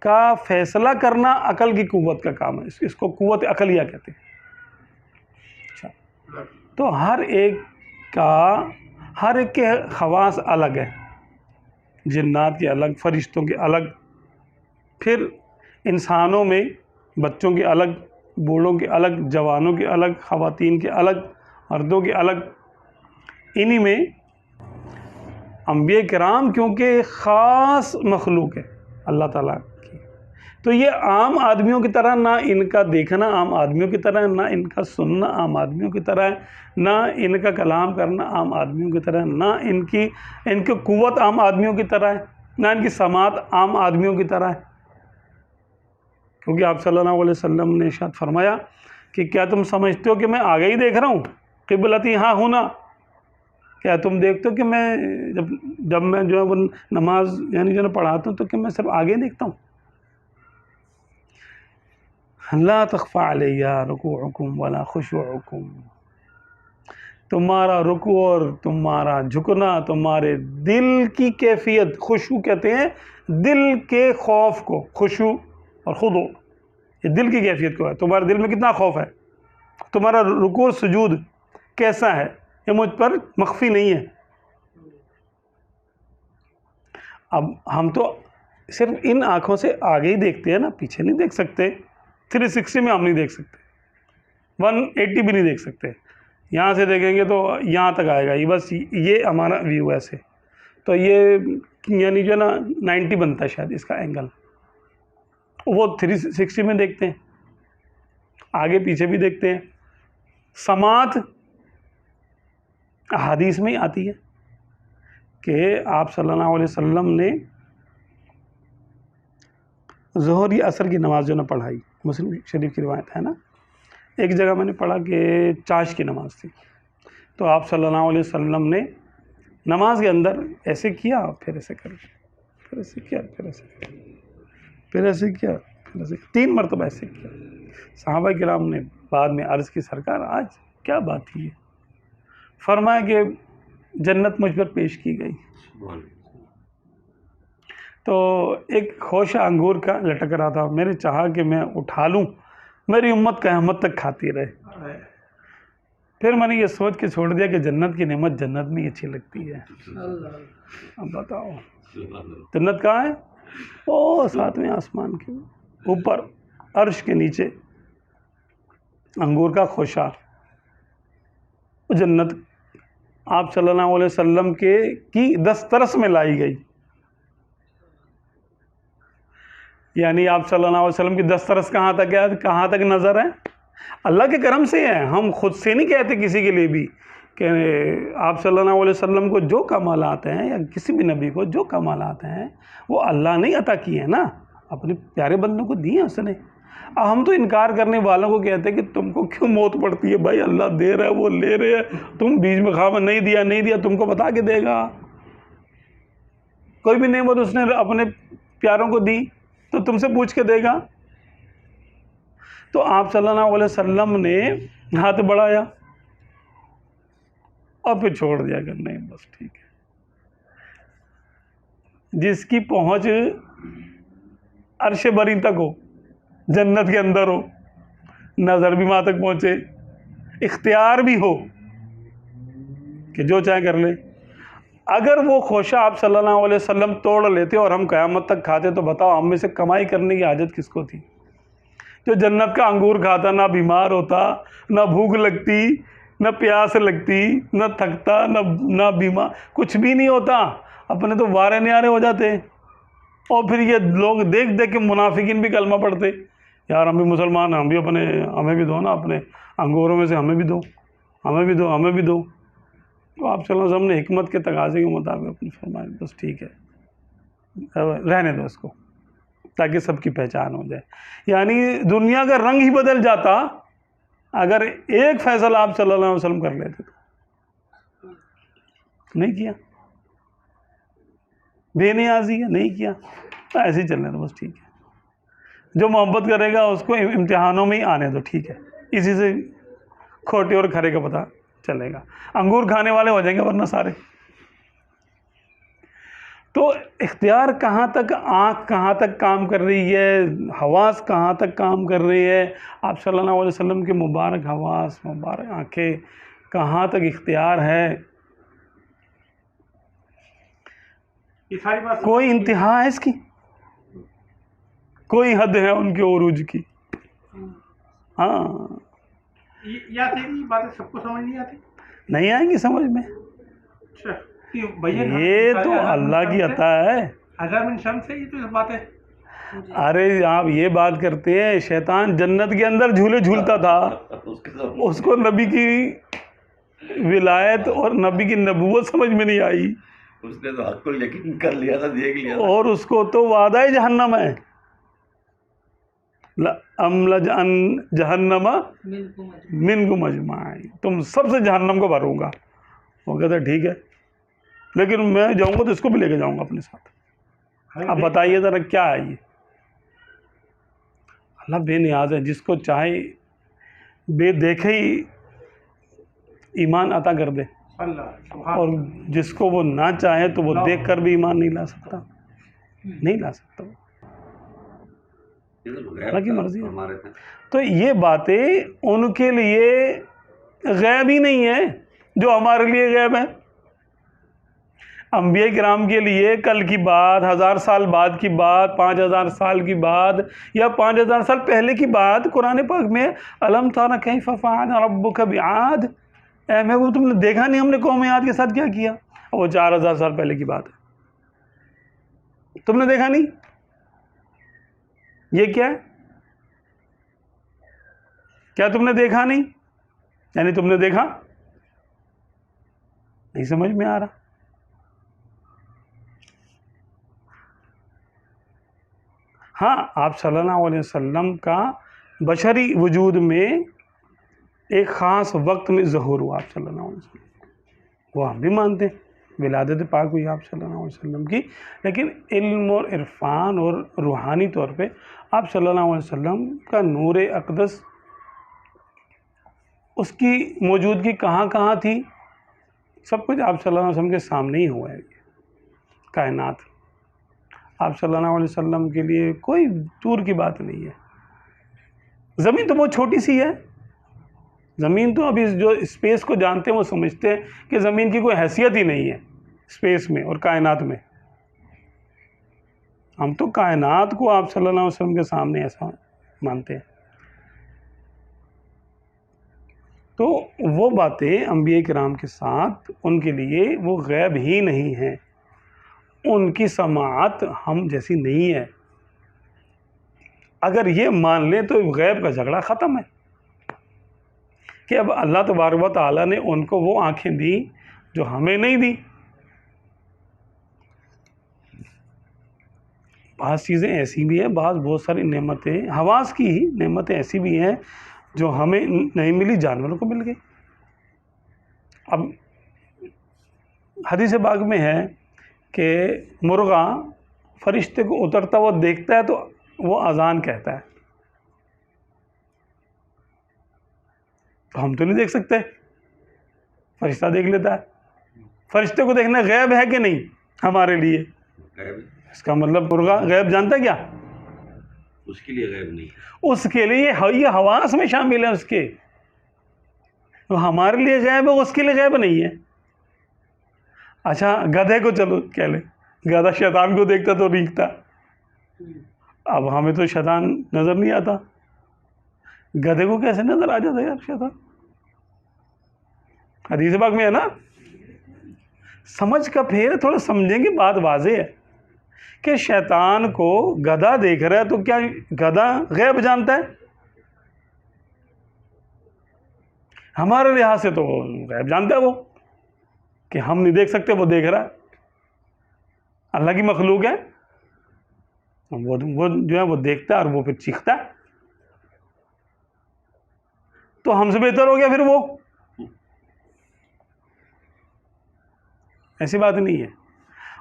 کا فیصلہ کرنا عقل کی قوت کا کام ہے، اس کو قوت عقلیہ کہتے ہیں۔ اچھا، تو ہر ایک کے خواص الگ ہیں، جنات کے الگ، فرشتوں کے الگ، پھر انسانوں میں بچوں کے الگ، بوڑھوں کے الگ، جوانوں کے الگ، خواتین کے الگ، مردوں کے الگ، انہی میں انبیاء کرام کیونکہ خاص مخلوق ہے اللہ تعالیٰ کی، تو یہ عام آدمیوں کی طرح نہ ان کا دیکھنا عام آدمیوں کی طرح ہے، نہ ان کا سننا عام آدمیوں کی طرح ہے، نہ ان کا کلام کرنا عام آدمیوں کی طرح ہے، نہ ان کی قوت عام آدمیوں کی طرح ہے، نہ ان کی سماعت عام آدمیوں کی طرح ہے، کیونکہ آپ صلی اللہ علیہ وسلم نے ارشاد فرمایا کہ کیا تم سمجھتے ہو کہ میں آگے ہی دیکھ رہا ہوں، قبلتی ہاں ہونا، کیا تم دیکھتے ہو کہ میں جب میں جو ہے وہ نماز یعنی جو ہے پڑھاتا ہوں تو کہ میں صرف آگے دیکھتا ہوں؟ لا تخفى علی رکوعکم ولا خشوعکم، تمہارا رکوع اور تمہارا جھکنا تمہارے دل کی کیفیت، خشوع کہتے ہیں دل کے خوف کو، خشوع اور خضوع یہ دل کی کیفیت کو ہے، تمہارے دل میں کتنا خوف ہے، تمہارا رکوع اور سجود کیسا ہے، یہ مجھ پر مخفی نہیں ہے۔ اب ہم تو صرف ان آنکھوں سے آگے ہی دیکھتے ہیں نا، پیچھے نہیں دیکھ سکتے، 360 میں ہم نہیں دیکھ سکتے، 180 بھی نہیں دیکھ سکتے، یہاں سے دیکھیں گے تو یہاں تک آئے گا، یہ بس یہ ہمارا ویو ایسے، تو یہ یعنی جو ہے نا 90 بنتا ہے شاید اس کا اینگل، وہ 360 میں دیکھتے ہیں، آگے پیچھے بھی دیکھتے ہیں۔ سماعت حدیث میں ہی آتی ہے کہ آپ صلی اللہ علیہ وسلم نے ظہر یا عصر کی نماز جو نہ پڑھائی، مسلم شریف کی روایت ہے نا، ایک جگہ میں نے پڑھا کہ چاش کی نماز تھی، تو آپ صلی اللہ علیہ وسلم نے نماز کے اندر ایسے کیا، پھر ایسے کر، پھر ایسے کیا، پھر ایسے کیا، پھر ایسے کیا، پھر ایسے 3 مرتبہ ایسے کیا۔ صحابہ کرام نے بعد میں عرض کی سرکار آج کیا بات تھی ہے؟ فرمایا کہ جنت مجھ پر پیش کی گئی، تو ایک خوشہ انگور کا لٹک رہا تھا، میں نے چاہا کہ میں اٹھا لوں، میری امت قیامت تک کھاتی رہے، پھر میں نے یہ سوچ کے چھوڑ دیا کہ جنت کی نعمت جنت میں ہی اچھی لگتی ہے. اب بتاؤ جنت کہاں ہے؟ او 7ویں آسمان کے اوپر عرش کے نیچے انگور کا خوشہ. جنت آپ صلی اللہ علیہ وسلم کی دسترس میں لائی گئی. یعنی آپ صلی اللہ علیہ وسلم کی دسترس کہاں تک ہے؟ کہاں تک نظر ہے؟ اللہ کے کرم سے ہے. ہم خود سے نہیں کہتے کسی کے لیے بھی کہ آپ صلی اللہ علیہ وسلم کو جو کمالات ہیں یا کسی بھی نبی کو جو کمالات ہیں وہ اللہ نے عطا کیے ہیں نا، اپنے پیارے بندوں کو دیے اس نے. اب ہم تو انکار کرنے والوں کو کہتے ہیں کہ تم کو کیوں موت پڑتی ہے بھائی، اللہ دے رہا ہے، وہ لے رہے ہیں، تم بیچ میں خواہ نہیں دیا تم کو بتا کے دے گا. کوئی بھی نعمت اس نے اپنے پیاروں کو دی تو تم سے پوچھ کے دے گا. تو آپ صلی اللہ علیہ وسلم نے ہاتھ بڑھایا اور پھر چھوڑ دیا کہ نہیں بس ٹھیک ہے. جس کی پہنچ عرش بری تک ہو، جنت کے اندر ہو، نظر بھی وہاں تک پہنچے، اختیار بھی ہو کہ جو چاہے کر لے. اگر وہ خوشہ آپ صلی اللہ علیہ وسلم توڑ لیتے اور ہم قیامت تک کھاتے تو بتاؤ ہم میں سے کمائی کرنے کی حاجت کس کو تھی؟ جو جنت کا انگور کھاتا نہ بیمار ہوتا، نہ بھوک لگتی، نہ پیاس لگتی، نہ تھکتا، نہ بیمار، کچھ بھی نہیں ہوتا. اپنے تو وارے نیارے ہو جاتے. اور پھر یہ لوگ دیکھ کے منافقین بھی کلمہ پڑھتے، یار ہم بھی مسلمان ہیں، ہمیں بھی دو نا، اپنے انگوروں میں سے ہمیں بھی دو. تو آپ صلی اللہ علیہ وسلم نے حکمت کے تقاضے کے مطابق اپنی فرمایا بس ٹھیک ہے، رہنے دو اس کو تاکہ سب کی پہچان ہو جائے. یعنی دنیا کا رنگ ہی بدل جاتا اگر ایک فیصلہ آپ صلی اللہ علیہ وسلم کر لیتے تو. نہیں کیا، بے نیازی ہے، نہیں کیا، تو ایسے ہی چلنے دو بس ٹھیک ہے. جو محبت کرے گا اس کو امتحانوں میں ہی آنے دو، ٹھیک ہے، اسی سے کھوٹے اور کھرے کا پتہ چلے گا. انگور کھانے والے ہو جائیں گے ورنہ سارے. تو اختیار کہاں تک، آنکھ کہاں تک کام کر رہی ہے، حواس کہاں تک کام کر رہی ہے. آپ صلی اللہ علیہ وسلم کے مبارک حواس، مبارک آنکھیں کہاں تک اختیار ہے.
یہ ساری بات
کوئی انتہا ہے اس کی؟ کوئی حد ہے ان کے عروج کی؟ ہاں،
یا تیری باتیں سب کو سمجھ نہیں آتی؟
نہیں آئیں گی سمجھ میں.
اچھا،
یہ تو اللہ کی عطا ہے.
ہزار من شمس سے یہ تو اس بات ہے.
ارے آپ یہ بات کرتے ہیں، شیطان جنت کے اندر جھولے جھولتا تھا، اس کو نبی کی ولایت اور نبی کی نبوت سمجھ میں نہیں آئی.
اس نے تو حق کو یقین کر لیا تھا، دیکھ لیا تھا.
اور اس کو تو وعدہ ہی جہنم ہے، لَأَمْلَجْأَنَّ جَهَنَّمَ مِنْكُمْ أَجْمَعِينَ، تم سب سے جہنم کو بھروں گا. وہ کہتا ٹھیک ہے، لیکن میں جاؤں گا تو اس کو بھی لے کے جاؤں گا اپنے ساتھ. اب بتائیے ذرا کیا ہے یہ؟ اللہ بے نیاز ہے، جس کو چاہے بے دیکھے ہی ایمان عطا کر دے، اور جس کو وہ نہ چاہے تو وہ دیکھ کر بھی ایمان نہیں لا سکتا، نہیں لا سکتا. اللہ کی مرضی ہے. تو یہ باتیں ان کے لیے غیب ہی نہیں ہے جو ہمارے لیے غیب ہے. انبیاء کرام کے لیے کل کی بات، 1000 سال بعد کی بات، 5000 سال کی بات، یا 5000 سال پہلے کی بات قرآن پاک میں الم تر کیف فعل ربک بعاد، اے محبوب تم نے دیکھا نہیں ہم نے قوم عاد کے ساتھ کیا کیا؟ وہ 4000 سال پہلے کی بات ہے، تم نے دیکھا نہیں؟ یہ کیا ہے؟ کیا تم نے دیکھا نہیں؟ یعنی تم نے دیکھا نہیں، سمجھ میں آ رہا. ہاں، آپ صلی اللہ علیہ وسلم کا بشری وجود میں ایک خاص وقت میں ظہور ہوا آپ صلی اللہ علیہ وسلم، وہ ہم بھی مانتے ہیں، ولادت پاک ہوئی آپ صلی اللہ علیہ وسلم کی. لیکن علم اور عرفان اور روحانی طور پہ آپ صلی اللہ علیہ وسلم کا نور اقدس، اس کی موجودگی کہاں کہاں تھی، سب کچھ آپ صلی اللہ علیہ وسلم کے سامنے ہی ہوا ہے. کائنات آپ صلی اللہ علیہ وسلم کے لیے کوئی دور کی بات نہیں ہے. زمین تو بہت چھوٹی سی ہے، زمین تو ابھی جو اسپیس کو جانتے ہیں وہ سمجھتے ہیں کہ زمین کی کوئی حیثیت ہی نہیں ہے اسپیس میں اور کائنات میں. ہم تو کائنات کو آپ صلی اللہ علیہ وسلم کے سامنے ایسا مانتے ہیں. تو وہ باتیں انبیاء کرام کے ساتھ ان کے لیے وہ غیب ہی نہیں ہیں. ان کی سماعت ہم جیسی نہیں ہے. اگر یہ مان لیں تو غیب کا جھگڑا ختم ہے کہ اب اللہ تبارک و تعالیٰ نے ان کو وہ آنکھیں دی جو ہمیں نہیں دی. بعض چیزیں ایسی بھی ہیں، بہت ساری نعمتیں حواس کی ہی نعمتیں ایسی بھی ہیں جو ہمیں نہیں ملی، جانوروں کو مل گئی. اب حدیث پاک میں ہے کہ مرغا فرشتے کو اترتا ہوا دیکھتا ہے تو وہ اذان کہتا ہے. تو ہم تو نہیں دیکھ سکتے، فرشتہ دیکھ لیتا ہے. فرشتے کو دیکھنا غیب ہے کہ نہیں ہمارے لیے؟ اس کا مطلب مرغا غیب جانتا ہے کیا؟
اس کے لیے غیب نہیں.
اس کے لیے یہ حواس میں شامل ہے. اس کے ہمارے لیے غیب ہے، اس کے لیے غیب نہیں ہے. اچھا گدھے کو چلو کہہ لیں، گدھا شیطان کو دیکھتا تو رینگتا. اب ہمیں تو شیطان نظر نہیں آتا، گدھے کو کیسے نظر آ جاتا یار شیطان؟ حدیث پاک میں ہے نا. سمجھ کا پھیر تھوڑا سمجھیں گے، بات واضح ہے کہ شیطان کو گدھا دیکھ رہا ہے تو کیا گدھا غیب جانتا ہے؟ ہمارے لحاظ سے تو وہ غیب جانتا ہے، وہ کہ ہم نہیں دیکھ سکتے، وہ دیکھ رہا ہے. اللہ کی مخلوق ہے، وہ جو ہے وہ دیکھتا ہے اور وہ پھر چیختا ہے. تو ہم سے بہتر ہو گیا پھر وہ؟ ایسی بات نہیں ہے.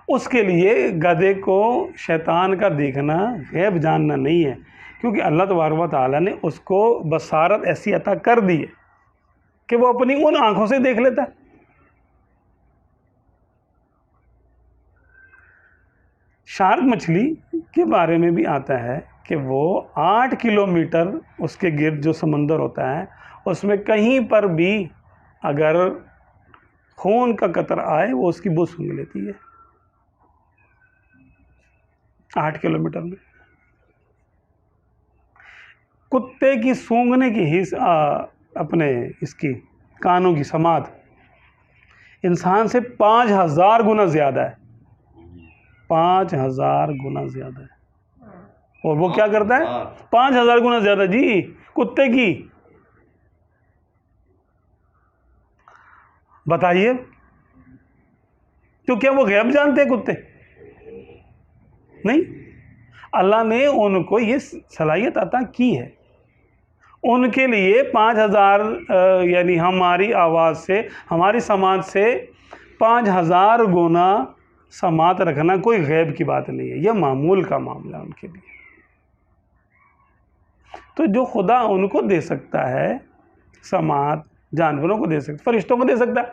اس کے لیے گدھے کو شیطان کا دیکھنا غیب جاننا نہیں ہے، کیونکہ اللہ تبارک و تعالیٰ نے اس کو بصارت ایسی عطا کر دی ہے کہ وہ اپنی ان آنکھوں سے دیکھ لیتا ہے. شارک مچھلی کے بارے میں بھی آتا ہے کہ وہ 8 کلومیٹر اس کے گرد جو سمندر ہوتا ہے اس میں کہیں پر بھی اگر خون کا قطر آئے وہ اس کی بو سونگھ لیتی ہے. 8 کلومیٹر میں کتے کی سونگھنے کی اپنے اس کی کانوں کی سماعت انسان سے 5000 گنا زیادہ ہے. 5000 گنا زیادہ ہے. اور وہ کیا کرتا ہے؟ 5000 گنا زیادہ جی کتے کی. بتائیے تو کیا وہ غیب جانتے ہیں کتے؟ نہیں. اللہ نے ان کو یہ صلاحیت عطا کی ہے. ان کے لیے 5000 یعنی ہماری آواز سے، ہماری سماعت سے 5000 گنا سماعت رکھنا کوئی غیب کی بات نہیں ہے، یہ معمول کا معاملہ ہے ان کے لیے. تو جو خدا ان کو دے سکتا ہے سماعت، جانوروں کو دے سکتا، فرشتوں کو دے سکتا ہے.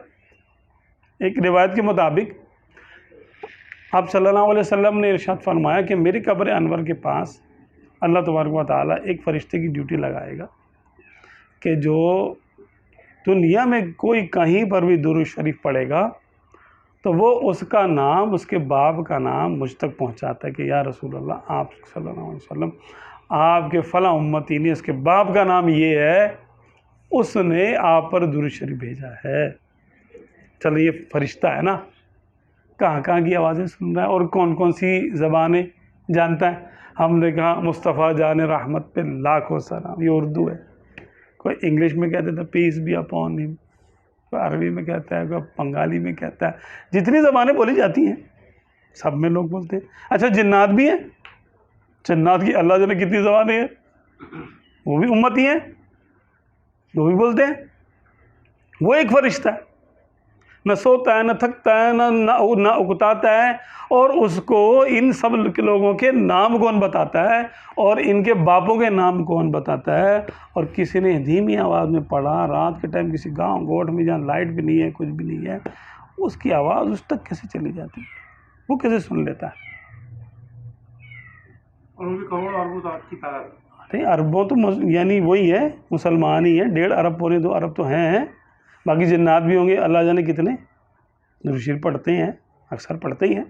ایک روایت کے مطابق آپ صلی اللہ علیہ وسلم نے ارشاد فرمایا کہ میری قبر انور کے پاس اللہ تبارک و تعالیٰ ایک فرشتے کی ڈیوٹی لگائے گا کہ جو دنیا میں کوئی کہیں پر بھی درود شریف پڑھے گا تو وہ اس کا نام، اس کے باپ کا نام مجھ تک پہنچاتا ہے کہ یا رسول اللہ، آپ صلی اللہ علیہ وسلم آپ کے فلاں امتی نے اس کے باپ کا نام یہ ہے، اس نے آپ پر درود شریف بھیجا ہے. چلو یہ فرشتہ ہے نا، کہاں کہاں کی آوازیں سن رہا ہے اور کون کون سی زبانیں جانتا ہے. ہم نے کہا مصطفیٰ جان رحمت پہ لاکھوں سلام، یہ اردو ہے. کوئی انگلش میں کہتے تھے پیس بی اپون ہم، کوئی عربی میں کہتا ہے، کوئی بنگالی میں کہتا ہے. جتنی زبانیں بولی جاتی ہیں سب میں لوگ بولتے ہیں. اچھا جنات بھی ہیں، جنات کی اللہ جانے کتنی زبانیں ہیں، وہ بھی امتی ہیں، وہ بھی بولتے ہیں. وہ ایک فرشتہ ہے، نہ سوتا ہے، نہ تھکتا ہے، نہ اکتاتا ہے. اور اس کو ان سب لوگوں کے نام کون بتاتا ہے اور ان کے باپوں کے نام کون بتاتا ہے؟ اور کسی نے دھیمی آواز میں پڑھا رات کے ٹائم کسی گاؤں گوٹھ میں جہاں لائٹ بھی نہیں ہے، کچھ بھی نہیں ہے، اس کی آواز اس تک کیسے چلی جاتی ہے؟ وہ کیسے سن لیتا ہے؟
اور ان کی کروڑ اربوں ذات کی تعداد.
ارے عربوں تو یعنی وہی ہے، مسلمان ہی ہیں، 1.5 ارب پونے 2 ارب تو ہیں، باقی جنات بھی ہوں گے، اللہ جانے کتنے۔ درود شریف پڑھتے ہیں، اکثر پڑھتے ہی ہیں،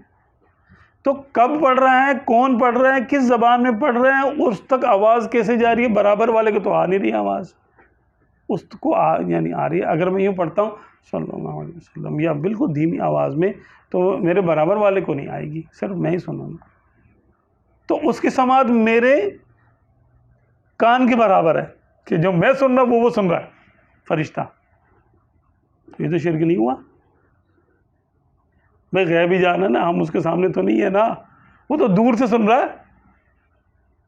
تو کب پڑھ رہا ہے، کون پڑھ رہا ہے، کس زبان میں پڑھ رہے ہیں، اس تک آواز کیسے جا رہی ہے؟ برابر والے کو تو آ نہیں رہی آواز، اس کو یعنی آ رہی ہے۔ اگر میں یوں پڑھتا ہوں صلی اللہ علیہ وسلم یا بالکل دھیمی آواز میں، تو میرے برابر والے کو نہیں آئے گی، صرف میں ہی سنوں گا، تو اس کی سماعت میرے کان کے برابر ہے کہ جو میں سن رہا وہ سن رہا ہے فرشتہ۔ یہ تو شرک نہیں ہوا بھائی؟ غیب ہی جانا نا، ہم اس کے سامنے تو نہیں ہے نا، وہ تو دور سے سن رہا ہے۔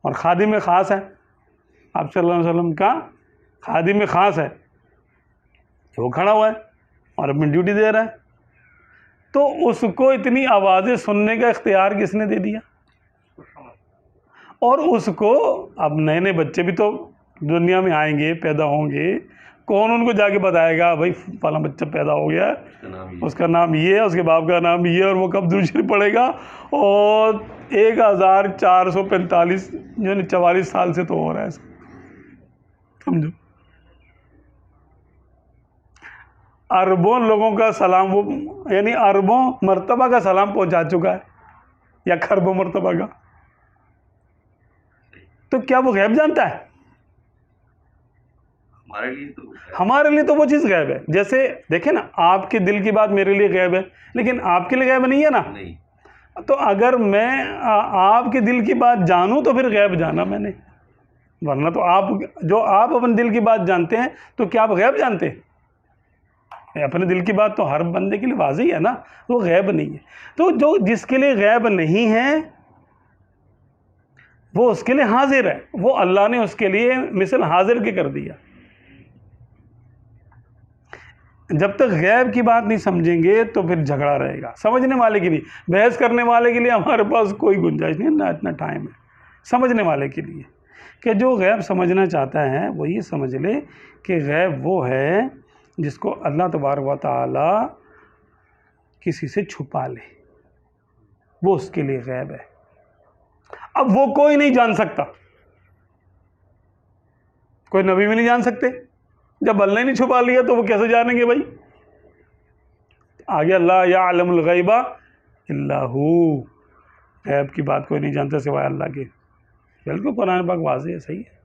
اور خادم خاص ہے، آپ صلی اللہ علیہ وسلم کا خادم خاص ہے، وہ کھڑا ہوا ہے اور اپنی ڈیوٹی دے رہا ہے، تو اس کو اتنی آوازیں سننے کا اختیار کس نے دے دیا؟ اور اس کو اب نئے نئے بچے بھی تو دنیا میں آئیں گے، پیدا ہوں گے، کون ان کو جا کے بتائے گا بھائی فلاں بچہ پیدا ہو گیا ہے، اس کا نام یہ ہے، اس کے باپ کا نام یہ ہے، اور وہ کب درود شریف پڑھے گا؟ اور 1445 یعنی 44 سال سے تو ہو رہا ہے، سمجھو۔ اربوں لوگوں کا سلام، وہ یعنی اربوں مرتبہ کا سلام پہنچا چکا ہے، یا کھربوں مرتبہ کا، تو کیا وہ غیب جانتا ہے؟ ہمارے لیے تو وہ چیز غیب ہے۔ جیسے دیکھیں نا، آپ کے دل کی بات میرے لیے غیب ہے، لیکن آپ کے لیے غیب نہیں ہے نا۔ تو اگر میں آپ کے دل کی بات جانوں تو پھر غیب جانا میں نے، ورنہ تو آپ اپنے دل کی بات جانتے ہیں تو کیا آپ غیب جانتے ہیں؟ اپنے دل کی بات تو ہر بندے کے لیے واضح ہے نا، وہ غیب نہیں ہے۔ تو جو جس کے لیے غیب نہیں ہے وہ اس کے لیے حاضر ہے، وہ اللہ نے اس کے لیے مثل حاضر کے کر دیا۔ جب تک غیب کی بات نہیں سمجھیں گے تو پھر جھگڑا رہے گا۔ سمجھنے والے کے لیے، بحث کرنے والے کے لیے ہمارے پاس کوئی گنجائش نہیں، نہ اتنا ٹائم ہے۔ سمجھنے والے کے لیے کہ جو غیب سمجھنا چاہتا ہے وہ یہ سمجھ لے کہ غیب وہ ہے جس کو اللہ تبارک و تعالی کسی سے چھپا لے، وہ اس کے لیے غیب ہے۔ اب وہ کوئی نہیں جان سکتا، کوئی نبی بھی نہیں جان سکتے۔ جب اللہ نے چھپا لیا تو وہ کیسے جانیں گے بھائی؟ آگے اللہ یعلم الغیب الا ہو، غیب کی بات کوئی نہیں جانتا سوائے اللہ کے۔ بالکل قرآن پاک واضح ہے، صحیح ہے۔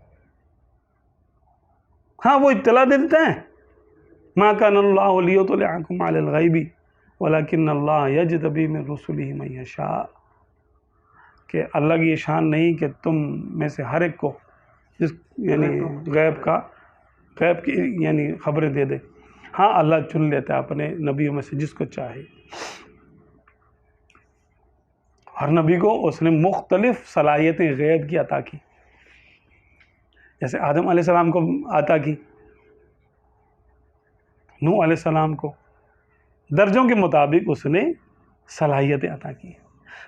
ہاں وہ اطلاع دے دیتے ہیں، ما کان اللہ لیطلعکم علی الغیب ولکن اللہ یجتبی من رسلہ من یشاء، کہ اللہ کی یہ شان نہیں کہ تم میں سے ہر ایک کو یعنی غیب کی یعنی خبریں دے دے۔ ہاں اللہ چن لیتا ہے اپنے نبیوں میں سے جس کو چاہے۔ ہر نبی کو اس نے مختلف صلاحیتیں غیب کی عطا کی، جیسے آدم علیہ السلام کو عطا کی، نوح علیہ السلام کو، درجوں کے مطابق اس نے صلاحیتیں عطا کی۔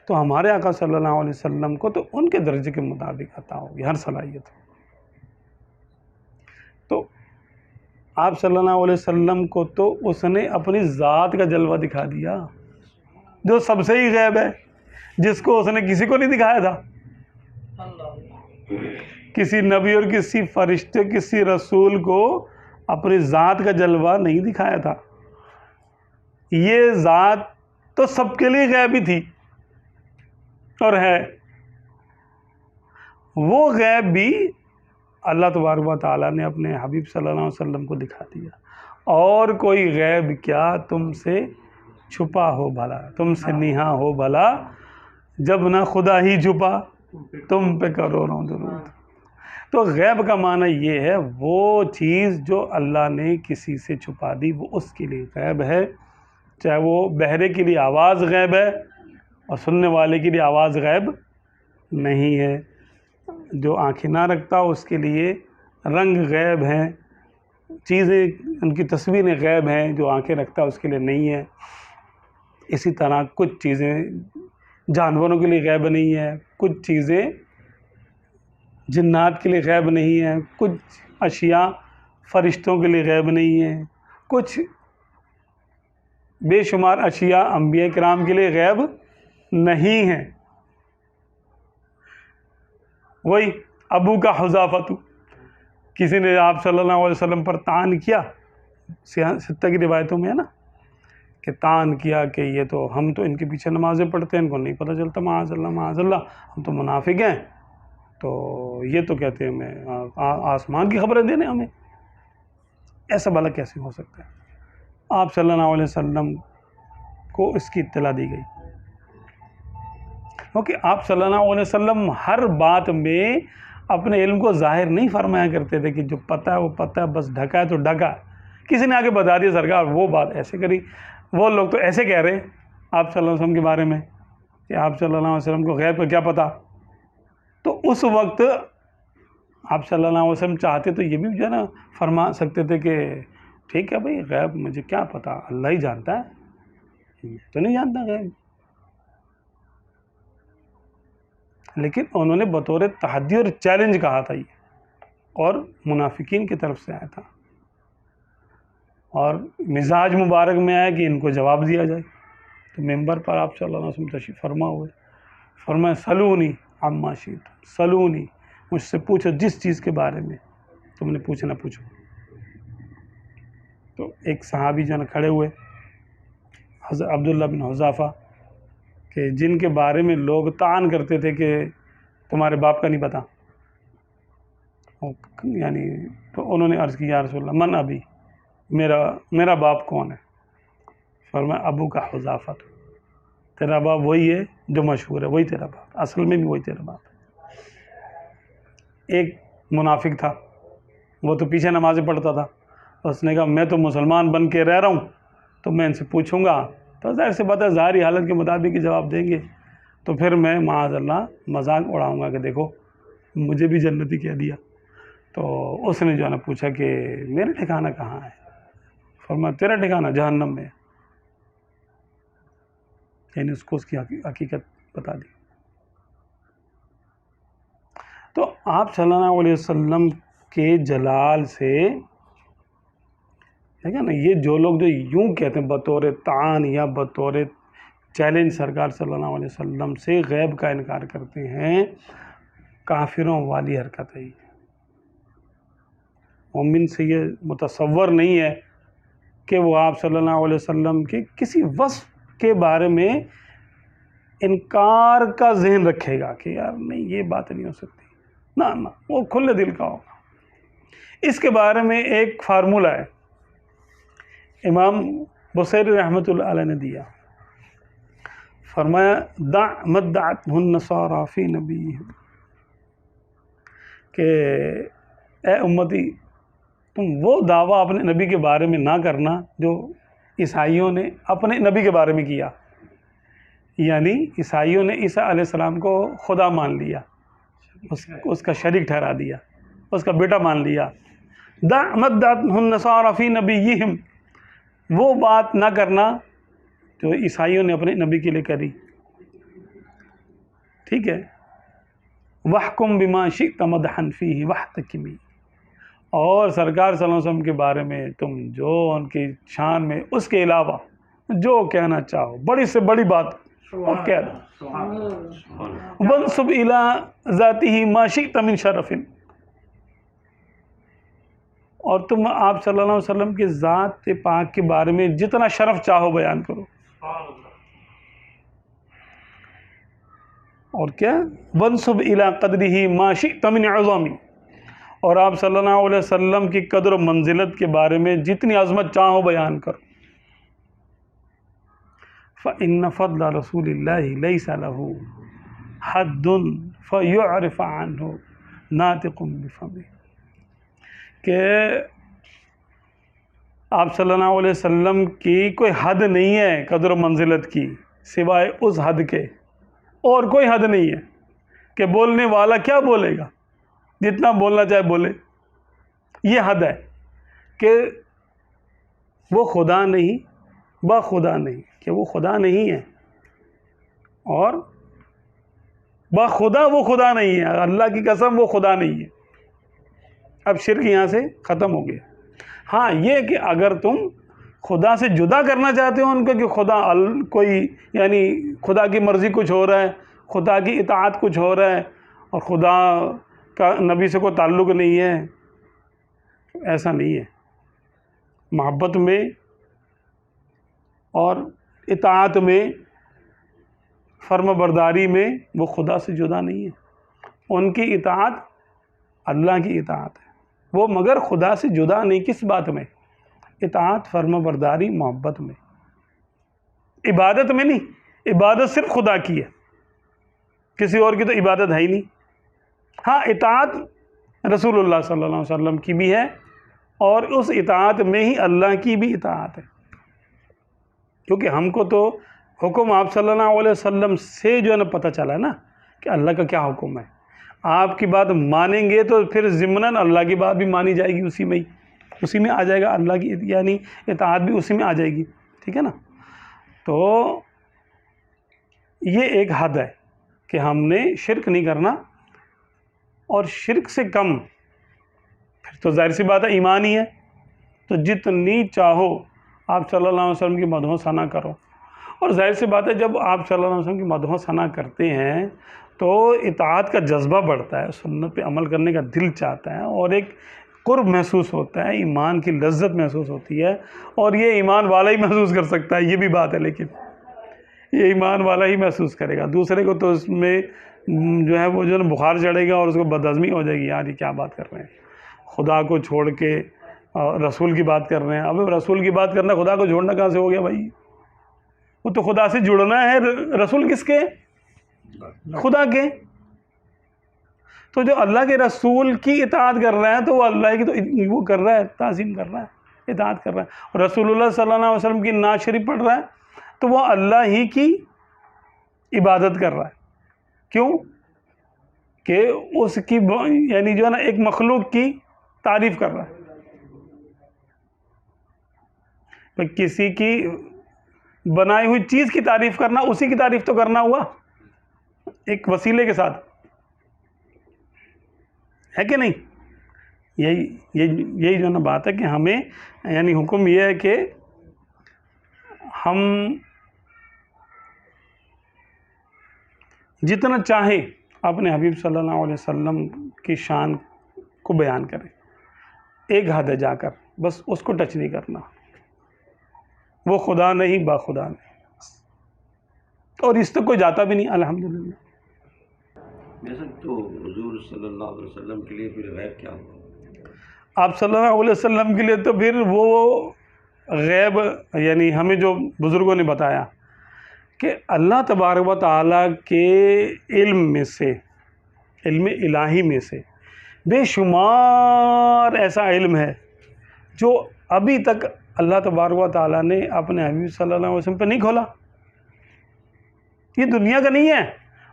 تو ہمارے آقا صلی اللہ علیہ وسلم کو تو ان کے درجے کے مطابق عطا ہوگی ہر صلاحیت۔ تو آپ صلی اللہ علیہ وسلم کو تو اس نے اپنی ذات کا جلوہ دکھا دیا جو سب سے ہی غیب ہے، جس کو اس نے کسی کو نہیں دکھایا تھا۔ کسی نبی اور کسی فرشتے، کسی رسول کو اپنی ذات کا جلوہ نہیں دکھایا تھا۔ یہ ذات تو سب کے لیے غیب ہی تھی اور ہے، وہ غیب بھی اللہ تبارک و تعالیٰ نے اپنے حبیب صلی اللہ علیہ وسلم کو دکھا دیا۔ اور کوئی غیب کیا تم سے چھپا ہو بھلا، تم سے نہاں ہو بھلا، جب نہ خدا ہی چھپا تم پہ کروڑوں درود۔ تو غیب کا معنی یہ ہے وہ چیز جو اللہ نے کسی سے چھپا دی وہ اس کے لیے غیب ہے، چاہے وہ بہرے کے لیے آواز غیب ہے اور سننے والے کے لیے آواز غیب نہیں ہے۔ جو آنکھیں نہ رکھتا اس کے لیے رنگ غیب ہیں، چیزیں ان کی تصویریں غیب ہیں، جو آنکھیں رکھتا اس کے لیے نہیں ہے۔ اسی طرح کچھ چیزیں جانوروں کے لیے غیب نہیں ہے، کچھ چیزیں جنات کے لیے غیب نہیں ہے، کچھ اشیاء فرشتوں کے لیے غیب نہیں ہے، کچھ بے شمار اشیاء انبیاء کرام کے لیے غیب نہیں ہیں۔ وہی ابو کا حذافہ تو، کسی نے آپ صلی اللہ علیہ وسلم پر طعن کیا، ستہ کی روایتوں میں ہے نا کہ طعن کیا کہ یہ تو ہم تو ان کے پیچھے نمازیں پڑھتے ہیں، ان کو نہیں پتہ چلتا، معاذ اللہ معاذ اللہ، ہم تو منافق ہیں، تو یہ تو کہتے ہیں ہمیں آسمان کی خبریں دینے ہمیں، ایسا بھلا کیسے ہو سکتا ہے؟ آپ صلی اللہ علیہ وسلم کو اس کی اطلاع دی گئی، کیونکہ آپ صلی اللہ علیہ وسلم ہر بات میں اپنے علم کو ظاہر نہیں فرمایا کرتے تھے کہ جو پتہ ہے وہ پتہ ہے، بس ڈھکا ہے تو ڈھکا ہے۔ کسی نے آگے بتا دیا سرکار وہ بات ایسے کری، وہ لوگ تو ایسے کہہ رہے آپ صلی اللہ علیہ وسلم کے بارے میں کہ آپ صلی اللہ علیہ وسلم کو غیب کا کیا پتہ، تو اس وقت آپ صلی اللہ علیہ وسلم چاہتے تو یہ بھی جو ہے نا فرما سکتے تھے کہ ٹھیک ہے بھائی، غیب مجھے کیا پتہ، اللہ ہی جانتا ہے، میں تو نہیں جانتا غیب۔ لیکن انہوں نے بطور تحدی اور چیلنج کہا تھا یہ، اور منافقین کی طرف سے آیا تھا، اور مزاج مبارک میں آیا کہ ان کو جواب دیا جائے۔ تو ممبر پر آپ صلی اللہ علیہ وسلم تشریف فرما ہوئے، فرمایا سلونی عما شئتم، سلونی، مجھ سے پوچھو جس چیز کے بارے میں تم نے پوچھنا پوچھو۔ تو ایک صحابی جو ہے کھڑے ہوئے، حضرت عبداللہ بن حذافہ، کہ جن کے بارے میں لوگ طعن کرتے تھے کہ تمہارے باپ کا نہیں پتہ، یعنی تو انہوں نے عرض کی یا رسول اللہ من ابی، میرا باپ کون ہے؟ فرمایا ابو کا حذافہ، تیرا باپ وہی ہے جو مشہور ہے، وہی تیرا باپ، اصل میں بھی وہی تیرا باپ ہے۔ ایک منافق تھا، وہ تو پیچھے نمازیں پڑھتا تھا، اس نے کہا میں تو مسلمان بن کے رہ رہا ہوں، تو میں ان سے پوچھوں گا تو ظاہر سی بات ہے ظاہری حالت کے مطابق ہی جواب دیں گے، تو پھر میں معاذ اللہ مذاق اڑاؤں گا کہ دیکھو مجھے بھی جنتی کہہ دیا۔ تو اس نے جو ہے نا پوچھا کہ میرا ٹھکانہ کہاں ہے؟ فرمایا تیرا ٹھکانہ جہنم میں ہے، یعنی اس کو اس کی حقیقت بتا دی۔ تو آپ صلی اللہ علیہ وسلم کے جلال سے ہے نا، یہ جو لوگ جو یوں کہتے ہیں بطور طعن یا بطور چیلنج سرکار صلی اللہ علیہ وسلم سے غیب کا انکار کرتے ہیں، کافروں والی حرکت ہے۔ مومن سے یہ متصور نہیں ہے کہ وہ آپ صلی اللہ علیہ وسلم کے کسی وصف کے بارے میں انکار کا ذہن رکھے گا کہ یار نہیں یہ بات نہیں ہو سکتی، نہ وہ کھلے دل کا ہوگا۔ اس کے بارے میں ایک فارمولہ ہے، امام بصیری رحمۃ اللہ علیہ نے دیا، فرمایا دع مدعتہ النصارى فی نبیہم، کہ اے امتی تم وہ دعویٰ اپنے نبی کے بارے میں نہ کرنا جو عیسائیوں نے اپنے نبی کے بارے میں کیا، یعنی عیسائیوں نے عیسیٰ علیہ السلام کو خدا مان لیا، اس کا شریک ٹھہرا دیا، اس کا بیٹا مان لیا۔ دع مدعتہ النصارى فی نبیہم، وہ بات نہ کرنا جو عیسائیوں نے اپنے نبی کے لیے کری، ٹھیک ہے۔ وَاحْكُمْ بِمَا شِئْتَ مَدْحًا فِيهِ وَاحْتَكِمِي، اور سرکار صلی اللہ علیہ وسلم کے بارے میں تم جو ان کی شان میں اس کے علاوہ جو کہنا چاہو، بڑی سے بڑی بات وہ کہہ دو۔ وَانْسُبْ إِلَىٰ ذَاتِهِ مَا شِئْتَ مِنْ شَرَفٍ، اور تم آپ صلی اللہ علیہ وسلم کے ذات پاک کے بارے میں جتنا شرف چاہو بیان کرو۔ اور کیا وَانْسُبْ إِلَىٰ قَدْرِهِ مَا شِئْتَ مِنْ عِظَامٍ، اور آپ صلی اللہ علیہ وسلم کی قدر و منزلت کے بارے میں جتنی عظمت چاہو بیان کرو۔ فَإِنَّ فَضْلَ رَسُولِ اللَّهِ لَيْسَ لَهُ حَدٌّ فَيُعْرِفَ عَنْهُ نَاطِقٌ بِفَمِهِ، کہ آپ صلی اللہ علیہ وسلم کی کوئی حد نہیں ہے قدر و منزلت کی سوائے اس حد کے، اور کوئی حد نہیں ہے کہ بولنے والا کیا بولے گا، جتنا بولنا چاہے بولے۔ یہ حد ہے کہ وہ خدا نہیں، بخدا نہیں، کہ وہ خدا نہیں ہے، اور بخدا وہ خدا نہیں ہے، اللہ کی قسم وہ خدا نہیں ہے۔ اب شرک یہاں سے ختم ہو گیا۔ ہاں یہ کہ اگر تم خدا سے جدا کرنا چاہتے ہو ان کو کہ خدا کوئی یعنی خدا کی مرضی کچھ ہو رہا ہے، خدا کی اطاعت کچھ ہو رہا ہے، اور خدا کا نبی سے کوئی تعلق نہیں ہے، ایسا نہیں ہے۔ محبت میں اور اطاعت میں، فرما برداری میں وہ خدا سے جدا نہیں ہے۔ ان کی اطاعت اللہ کی اطاعت ہے، وہ مگر خدا سے جدا نہیں۔ کس بات میں؟ اطاعت، فرما برداری، محبت میں، عبادت میں نہیں۔ عبادت صرف خدا کی ہے، کسی اور کی تو عبادت ہے ہی نہیں۔ ہاں، اطاعت رسول اللہ صلی اللہ علیہ وسلم کی بھی ہے، اور اس اطاعت میں ہی اللہ کی بھی اطاعت ہے، کیونکہ ہم کو تو حکم آپ صلی اللہ علیہ وسلم سے جو ہے نا پتہ چلا نا کہ اللہ کا کیا حکم ہے۔ آپ کی بات مانیں گے تو پھر ضمناً اللہ کی بات بھی مانی جائے گی، اسی میں آ جائے گا اللہ کی، یعنی اطاعت بھی اسی میں آ جائے گی، ٹھیک ہے نا۔ تو یہ ایک حد ہے کہ ہم نے شرک نہیں کرنا، اور شرک سے کم پھر تو ظاہر سی بات ہے ایمان ہی ہے۔ تو جتنی چاہو آپ صلی اللہ علیہ وسلم کی مدح و ثنا کرو، اور ظاہر سی بات ہے جب آپ صلی اللہ علیہ وسلم کی مدح و ثنا کرتے ہیں تو اطاعت کا جذبہ بڑھتا ہے، سنت پہ عمل کرنے کا دل چاہتا ہے، اور ایک قرب محسوس ہوتا ہے، ایمان کی لذت محسوس ہوتی ہے، اور یہ ایمان والا ہی محسوس کر سکتا ہے، یہ بھی بات ہے، لیکن یہ ایمان والا ہی محسوس کرے گا، دوسرے کو تو اس میں جو ہے وہ جو ہے نا بخار چڑھے گا، اور اس کو بدہضمی ہو جائے گی، یار یہ کیا بات کر رہے ہیں، خدا کو چھوڑ کے رسول کی بات کر رہے ہیں۔ اب رسول کی بات کرنا، خدا کو چھوڑنا کہاں سے ہو گیا بھائی؟ وہ تو خدا سے جڑنا ہے، رسول کس کے؟ خدا کے۔ تو جو اللہ کے رسول کی اطاعت کر رہا ہے تو وہ اللہ کی تو وہ کر رہا ہے، تعظیم کر رہا ہے، اطاعت کر رہا ہے، اور رسول اللہ صلی اللہ علیہ وسلم کی نعت شریف پڑھ رہا ہے تو وہ اللہ ہی کی عبادت کر رہا ہے۔ کیوں؟ کہ اس کی یعنی جو ہے نا ایک مخلوق کی تعریف کر رہا ہے۔ کسی کی بنائی ہوئی چیز کی تعریف کرنا، اسی کی تعریف تو کرنا ہوا ایک وسیلے کے ساتھ، ہے کہ نہیں؟ یہی جو ہے نا بات ہے کہ ہمیں یعنی حکم یہ ہے کہ ہم جتنا چاہیں اپنے حبیب صلی اللہ علیہ وسلم کی شان کو بیان کریں، ایک حد ہے جا کر، بس اس کو ٹچ نہیں کرنا۔ وہ خدا نہیں، با خدا نہیں، اور اس تک کوئی جاتا بھی نہیں، الحمدللہ۔
ویسے تو حضور صلی اللہ علیہ وسلم کے لیے پھر غیب کیا ہوا؟
آپ صلی اللہ علیہ وسلم کے لیے تو پھر وہ غیب یعنی ہمیں جو بزرگوں نے بتایا کہ اللہ تبارک و تعالیٰ کے علم میں سے، علم الہی میں سے بے شمار ایسا علم ہے جو ابھی تک اللہ تبارک و تعالیٰ نے اپنے حبیب صلی اللہ علیہ وسلم پہ نہیں کھولا۔ یہ دنیا کا نہیں ہے،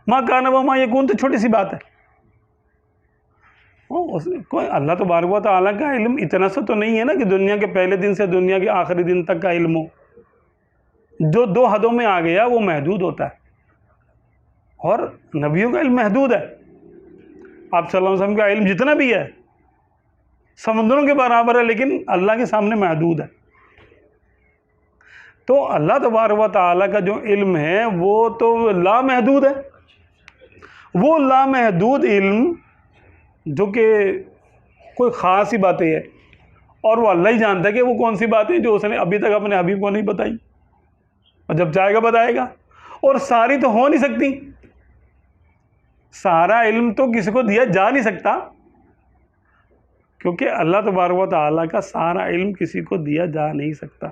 ما کان و ما یکون تو چھوٹی سی بات ہے۔ کوئی اللہ تبارک و تعالیٰ کا علم اتنا سا تو نہیں ہے نا کہ دنیا کے پہلے دن سے دنیا کے آخری دن تک کا علم ہو۔ جو دو حدوں میں آ گیا وہ محدود ہوتا ہے، اور نبیوں کا علم محدود ہے۔ آپ صلی اللہ علیہ وسلم کا علم جتنا بھی ہے سمندروں کے برابر ہے، لیکن اللہ کے سامنے محدود ہے۔ تو اللہ تبارک و تعالیٰ کا جو علم ہے وہ تو لامحدود ہے۔ وہ لامحدود علم جو کہ کوئی خاص ہی باتیں ہے، اور وہ اللہ ہی جانتا ہے کہ وہ کون سی باتیں جو اس نے ابھی تک اپنے حبیب کو نہیں بتائی، اور جب چاہے گا بتائے گا، اور ساری تو ہو نہیں سکتی۔ سارا علم تو کسی کو دیا جا نہیں سکتا، کیونکہ اللہ تبارک و تعالیٰ کا سارا علم کسی کو دیا جا نہیں سکتا۔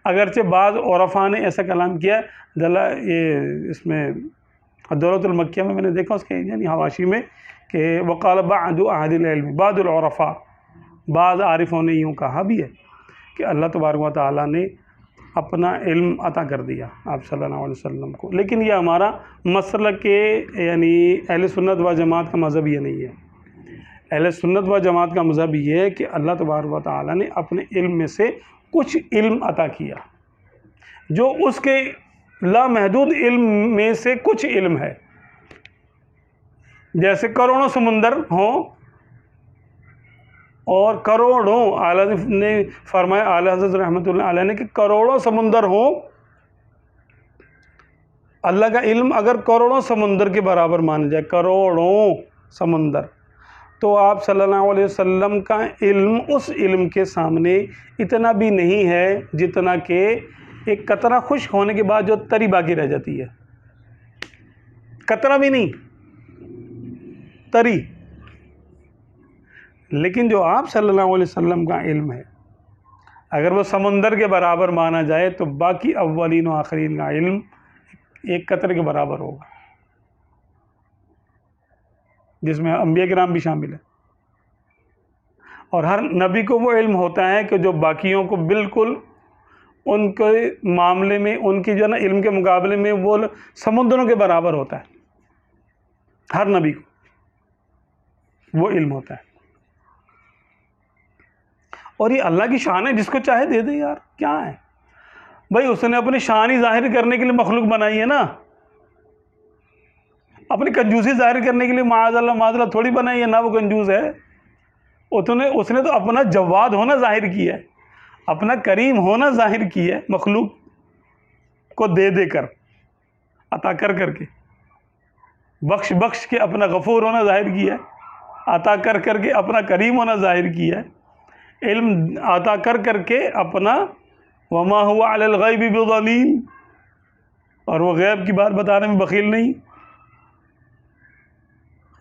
اگرچہ بعض عرفاء نے ایسا کلام کیا، یہ اس میں دورۃ المکیہ میں نے دیکھا، اس کے یعنی حواشی میں کہ وقال بعد اہل العلم بعض العرفاء، بعض عارفوں نے یوں کہا بھی ہے کہ اللہ تبارک و تعالیٰ نے اپنا علم عطا کر دیا آپ صلی اللہ علیہ وسلم کو، لیکن یہ ہمارا مسلک کے یعنی اہل سنت و جماعت کا مذہب یہ نہیں ہے۔ اہل سنت و جماعت کا مذہب یہ ہے کہ اللہ تبارک و تعالیٰ نے اپنے علم میں سے کچھ علم عطا کیا، جو اس کے لامحدود علم میں سے کچھ علم ہے۔ جیسے کروڑوں سمندر ہوں، اور کروڑوں، اعلیٰ نے فرمایا، اعلیٰ حضرت رحمۃ اللہ علیہ نے کہ کروڑوں سمندر ہوں، اللہ کا علم اگر کروڑوں سمندر کے برابر مان جائے، کروڑوں سمندر تو آپ صلی اللہ علیہ وسلم کا علم اس علم کے سامنے اتنا بھی نہیں ہے جتنا کہ ایک قطرہ خشک ہونے کے بعد جو تری باقی رہ جاتی ہے، قطرہ بھی نہیں، تری۔ لیکن جو آپ صلی اللہ علیہ وسلم کا علم ہے، اگر وہ سمندر کے برابر مانا جائے تو باقی اولین و آخرین کا علم ایک قطرے کے برابر ہوگا، جس میں انبیاء کرام بھی شامل ہیں۔ اور ہر نبی کو وہ علم ہوتا ہے کہ جو باقیوں کو بالکل ان کے معاملے میں، ان کی جو ہے نا علم کے مقابلے میں وہ سمندروں کے برابر ہوتا ہے۔ ہر نبی کو وہ علم ہوتا ہے، اور یہ اللہ کی شان ہے، جس کو چاہے دے دے یار، کیا ہے بھائی؟ اس نے اپنی شان ہی ظاہر کرنے کے لیے مخلوق بنائی ہے نا، اپنی کنجوسی ظاہر کرنے کے لیے معاذ اللہ تھوڑی بنائی ہے، نہ وہ کنجوس ہے، اس نے تو اپنا جواد ہونا ظاہر کیا ہے، اپنا کریم ہونا ظاہر کیا ہے، مخلوق کو دے دے کر، عطا کر کر کے، بخش کے اپنا غفور ہونا ظاہر کیا ہے، عطا کر کر کے اپنا کریم ہونا ظاہر کیا ہے، علم عطا کر کر کے اپنا وما هو علی الغیب بضنین، اور وہ غیب کی بات بتانے میں بخیل نہیں۔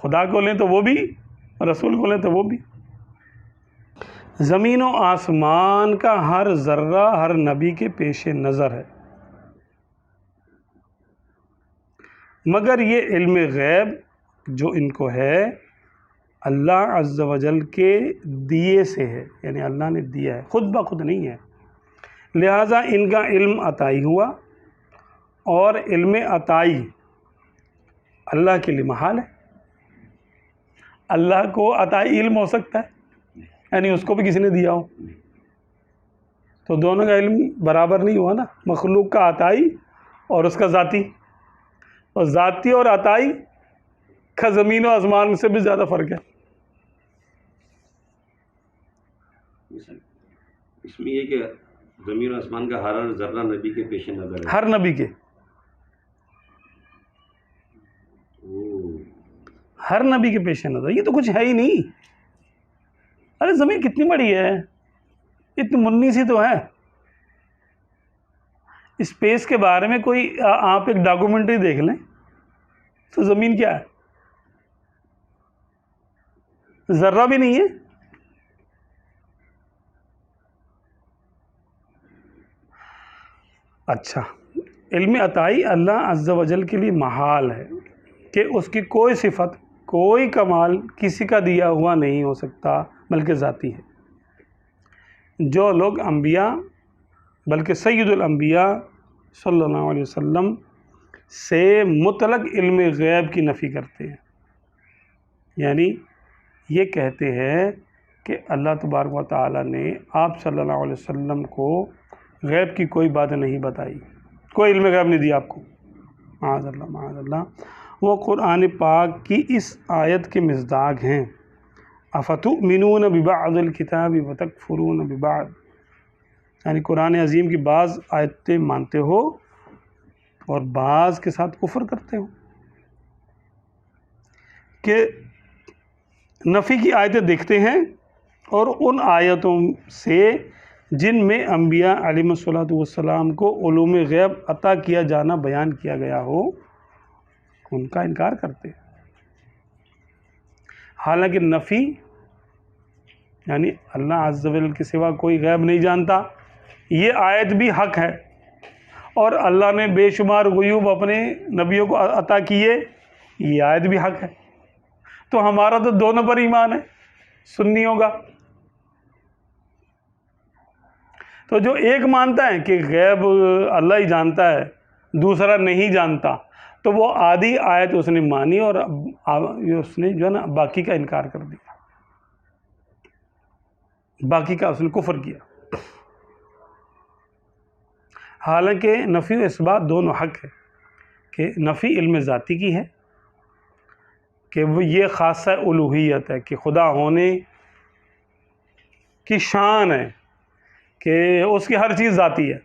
خدا کو لیں تو وہ بھی، رسول کو لیں تو وہ بھی۔ زمین و آسمان کا ہر ذرہ ہر نبی کے پیش نظر ہے، مگر یہ علم غیب جو ان کو ہے اللہ عز و جل کے دیے سے ہے، یعنی اللہ نے دیا ہے، خود بخود نہیں ہے، لہٰذا ان کا علم عطائی ہوا، اور علم عطائی اللہ کے لیے محال ہے۔ اللہ کو عطائی علم ہو سکتا ہے، یعنی اس کو بھی کسی نے دیا ہو، تو دونوں کا علم برابر نہیں ہوا نا، مخلوق کا عطائی اور اس کا ذاتی، اور ذاتی اور عطائی کا زمین و آسمان سے بھی زیادہ فرق ہے۔
اس میں یہ کہ زمین و آسمان کا ہر ذرہ نبی کے پیش نظر ہے،
ہر نبی کے، ہر نبی کے پیش نظر، یہ تو کچھ ہے ہی نہیں۔ ارے زمین کتنی بڑی ہے، اتنی منی سی تو ہے۔ اسپیس کے بارے میں کوئی آپ ایک ڈاکومنٹری دیکھ لیں تو زمین کیا ہے، ذرہ بھی نہیں ہے۔ اچھا، علم عطائی اللہ عز و جل کے لیے محال ہے کہ اس کی کوئی صفت، کوئی کمال کسی کا دیا ہوا نہیں ہو سکتا، بلکہ ذاتی ہے۔ جو لوگ انبیاء، بلکہ سید الانبیاء صلی اللہ علیہ وسلم سے مطلق علم غیب کی نفی کرتے ہیں، یعنی یہ کہتے ہیں کہ اللہ تبارک و تعالیٰ نے آپ صلی اللہ علیہ وسلم کو غیب کی کوئی بات نہیں بتائی، کوئی علم غیب نہیں دیا آپ کو، معاذ اللہ معاذ اللہ۔ وہ قرآن پاک کی اس آیت کے مصداق ہیں، افتؤمنون ببعض الکتاب وتکفرون ببعض، یعنی قرآن عظیم کی بعض آیتیں مانتے ہو اور بعض کے ساتھ کفر کرتے ہو، کہ نفی کی آیتیں دیکھتے ہیں اور ان آیتوں سے جن میں انبیاء علیہ الصلوۃ والسلام کو علوم غیب عطا کیا جانا بیان کیا گیا ہو، ان کا انکار کرتے ہیں۔ حالانکہ نفی یعنی اللہ عز و جل کے سوا کوئی غیب نہیں جانتا، یہ آیت بھی حق ہے، اور اللہ نے بے شمار غیوب اپنے نبیوں کو عطا کیے، یہ آیت بھی حق ہے۔ تو ہمارا تو دونوں پر ایمان ہے سنیوں کا۔ تو جو ایک مانتا ہے کہ غیب اللہ ہی جانتا ہے، دوسرا نہیں جانتا، تو وہ آدھی آیت اس نے مانی اور اس نے جو ہے نا باقی کا انکار کر دیا، باقی کا اس نے کفر کیا۔ حالانکہ نفی و اثبات دونوں حق ہے، کہ نفی علم ذاتی کی ہے، کہ وہ یہ خاصہ الوہیت ہے، کہ خدا ہونے کی شان ہے کہ اس کی ہر چیز ذاتی ہے،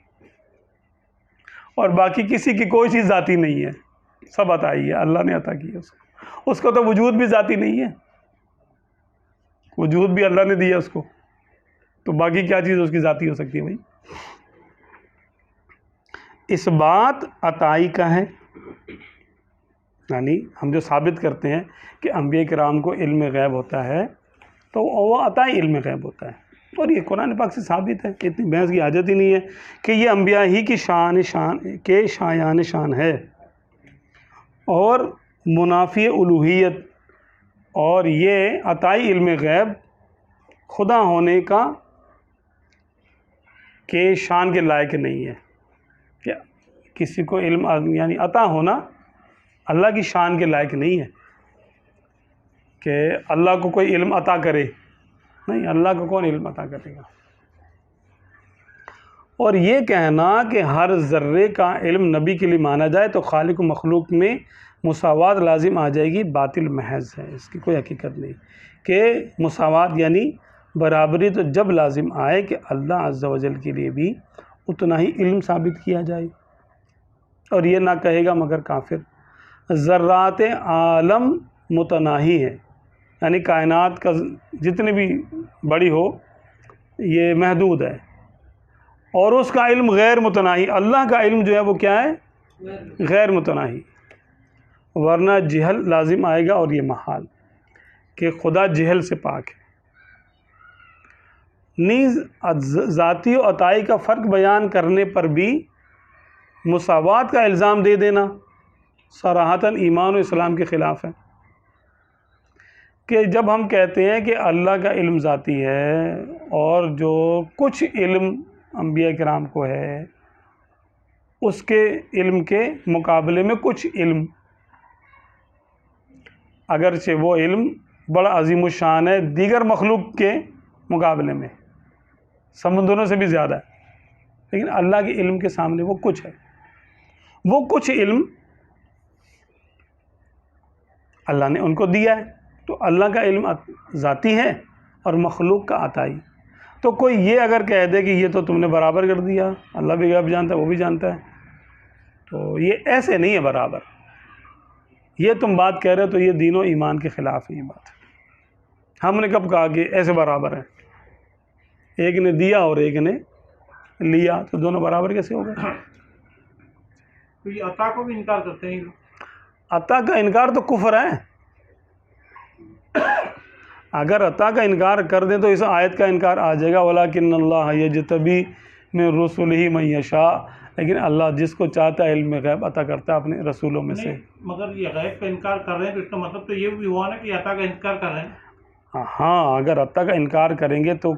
اور باقی کسی کی کوئی چیز ذاتی نہیں ہے، سب عطائی ہے، اللہ نے عطا کی ہے اس کو تو وجود بھی ذاتی نہیں ہے۔ وجود بھی اللہ نے دیا اس کو، تو باقی کیا چیز اس کی ذاتی ہو سکتی ہے بھائی؟ اس بات عطائی کا ہے، یعنی ہم جو ثابت کرتے ہیں کہ انبیاء کرام کو علم غیب ہوتا ہے تو وہ عطائی علم غیب ہوتا ہے، اور یہ قرآن پاک سے ثابت ہے، اتنی بحث کی حاجت ہی نہیں ہے کہ یہ انبیاء ہی کی شایان شان ہے، اور منافی الوہیت اور یہ عطائی علم غیب خدا ہونے کا کہ شان کے لائق نہیں ہے، کہ کسی کو علم یعنی عطا ہونا اللہ کی شان کے لائق نہیں ہے کہ اللہ کو کوئی علم عطا کرے، نہیں، اللہ کو کون علم عطا کرے گا؟ اور یہ کہنا کہ ہر ذرے کا علم نبی کے لیے مانا جائے تو خالق و مخلوق میں مساوات لازم آ جائے گی، باطل محض ہے، اس کی کوئی حقیقت نہیں کہ مساوات یعنی برابری تو جب لازم آئے کہ اللہ عز و جل کے لیے بھی اتنا ہی علم ثابت کیا جائے، اور یہ نہ کہے گا مگر کافر۔ ذرات عالم متناہی ہے، یعنی کائنات کا جتنی بھی بڑی ہو یہ محدود ہے، اور اس کا علم غیر متناہی، اللہ کا علم جو ہے وہ کیا ہے؟ غیر متناہی، ورنہ جہل لازم آئے گا، اور یہ محال کہ خدا جہل سے پاک ہے۔ نیز ذاتی و عطائی کا فرق بیان کرنے پر بھی مساوات کا الزام دے دینا صراحتاً ایمان و اسلام کے خلاف ہے، کہ جب ہم کہتے ہیں کہ اللہ کا علم ذاتی ہے اور جو کچھ علم انبیاء کرام کو ہے اس کے علم کے مقابلے میں کچھ علم، اگرچہ وہ علم بڑا عظیم الشان ہے دیگر مخلوق کے مقابلے میں، سمندروں سے بھی زیادہ ہے، لیکن اللہ کے علم کے سامنے وہ کچھ ہے، وہ کچھ علم اللہ نے ان کو دیا ہے، تو اللہ کا علم ذاتی ہے اور مخلوق کا عطائی۔ تو کوئی یہ اگر کہہ دے کہ یہ تو تم نے برابر کر دیا، اللہ بھی غیب جانتا ہے وہ بھی جانتا ہے، تو یہ ایسے نہیں ہے برابر، یہ تم بات کہہ رہے ہو تو یہ دین و ایمان کے خلاف ہے یہ بات۔ ہم نے کب کہا کہ ایسے برابر ہیں؟ ایک نے دیا اور ایک نے لیا، تو دونوں برابر کیسے ہو گئے؟
تو یہ عطا کو بھی انکار کرتے ہیں،
عطا کا انکار تو کفر ہے۔ اگر عطا کا انکار کر دیں تو اس آیت کا انکار آ جائے گا، وَلَٰكِنَّ اللَّهَ يَجْتَبِي مِن رُسُلِهِ مَن يَشَاءُ، لیکن اللہ جس کو چاہتا ہے علم غیب عطا کرتا ہے اپنے رسولوں میں سے۔
مگر یہ غیب کا انکار کر رہے ہیں تو اس کا مطلب تو یہ بھی ہوا نا کہ عطا کا انکار کر رہے ہیں۔
ہاں، اگر عطا کا انکار کریں گے تو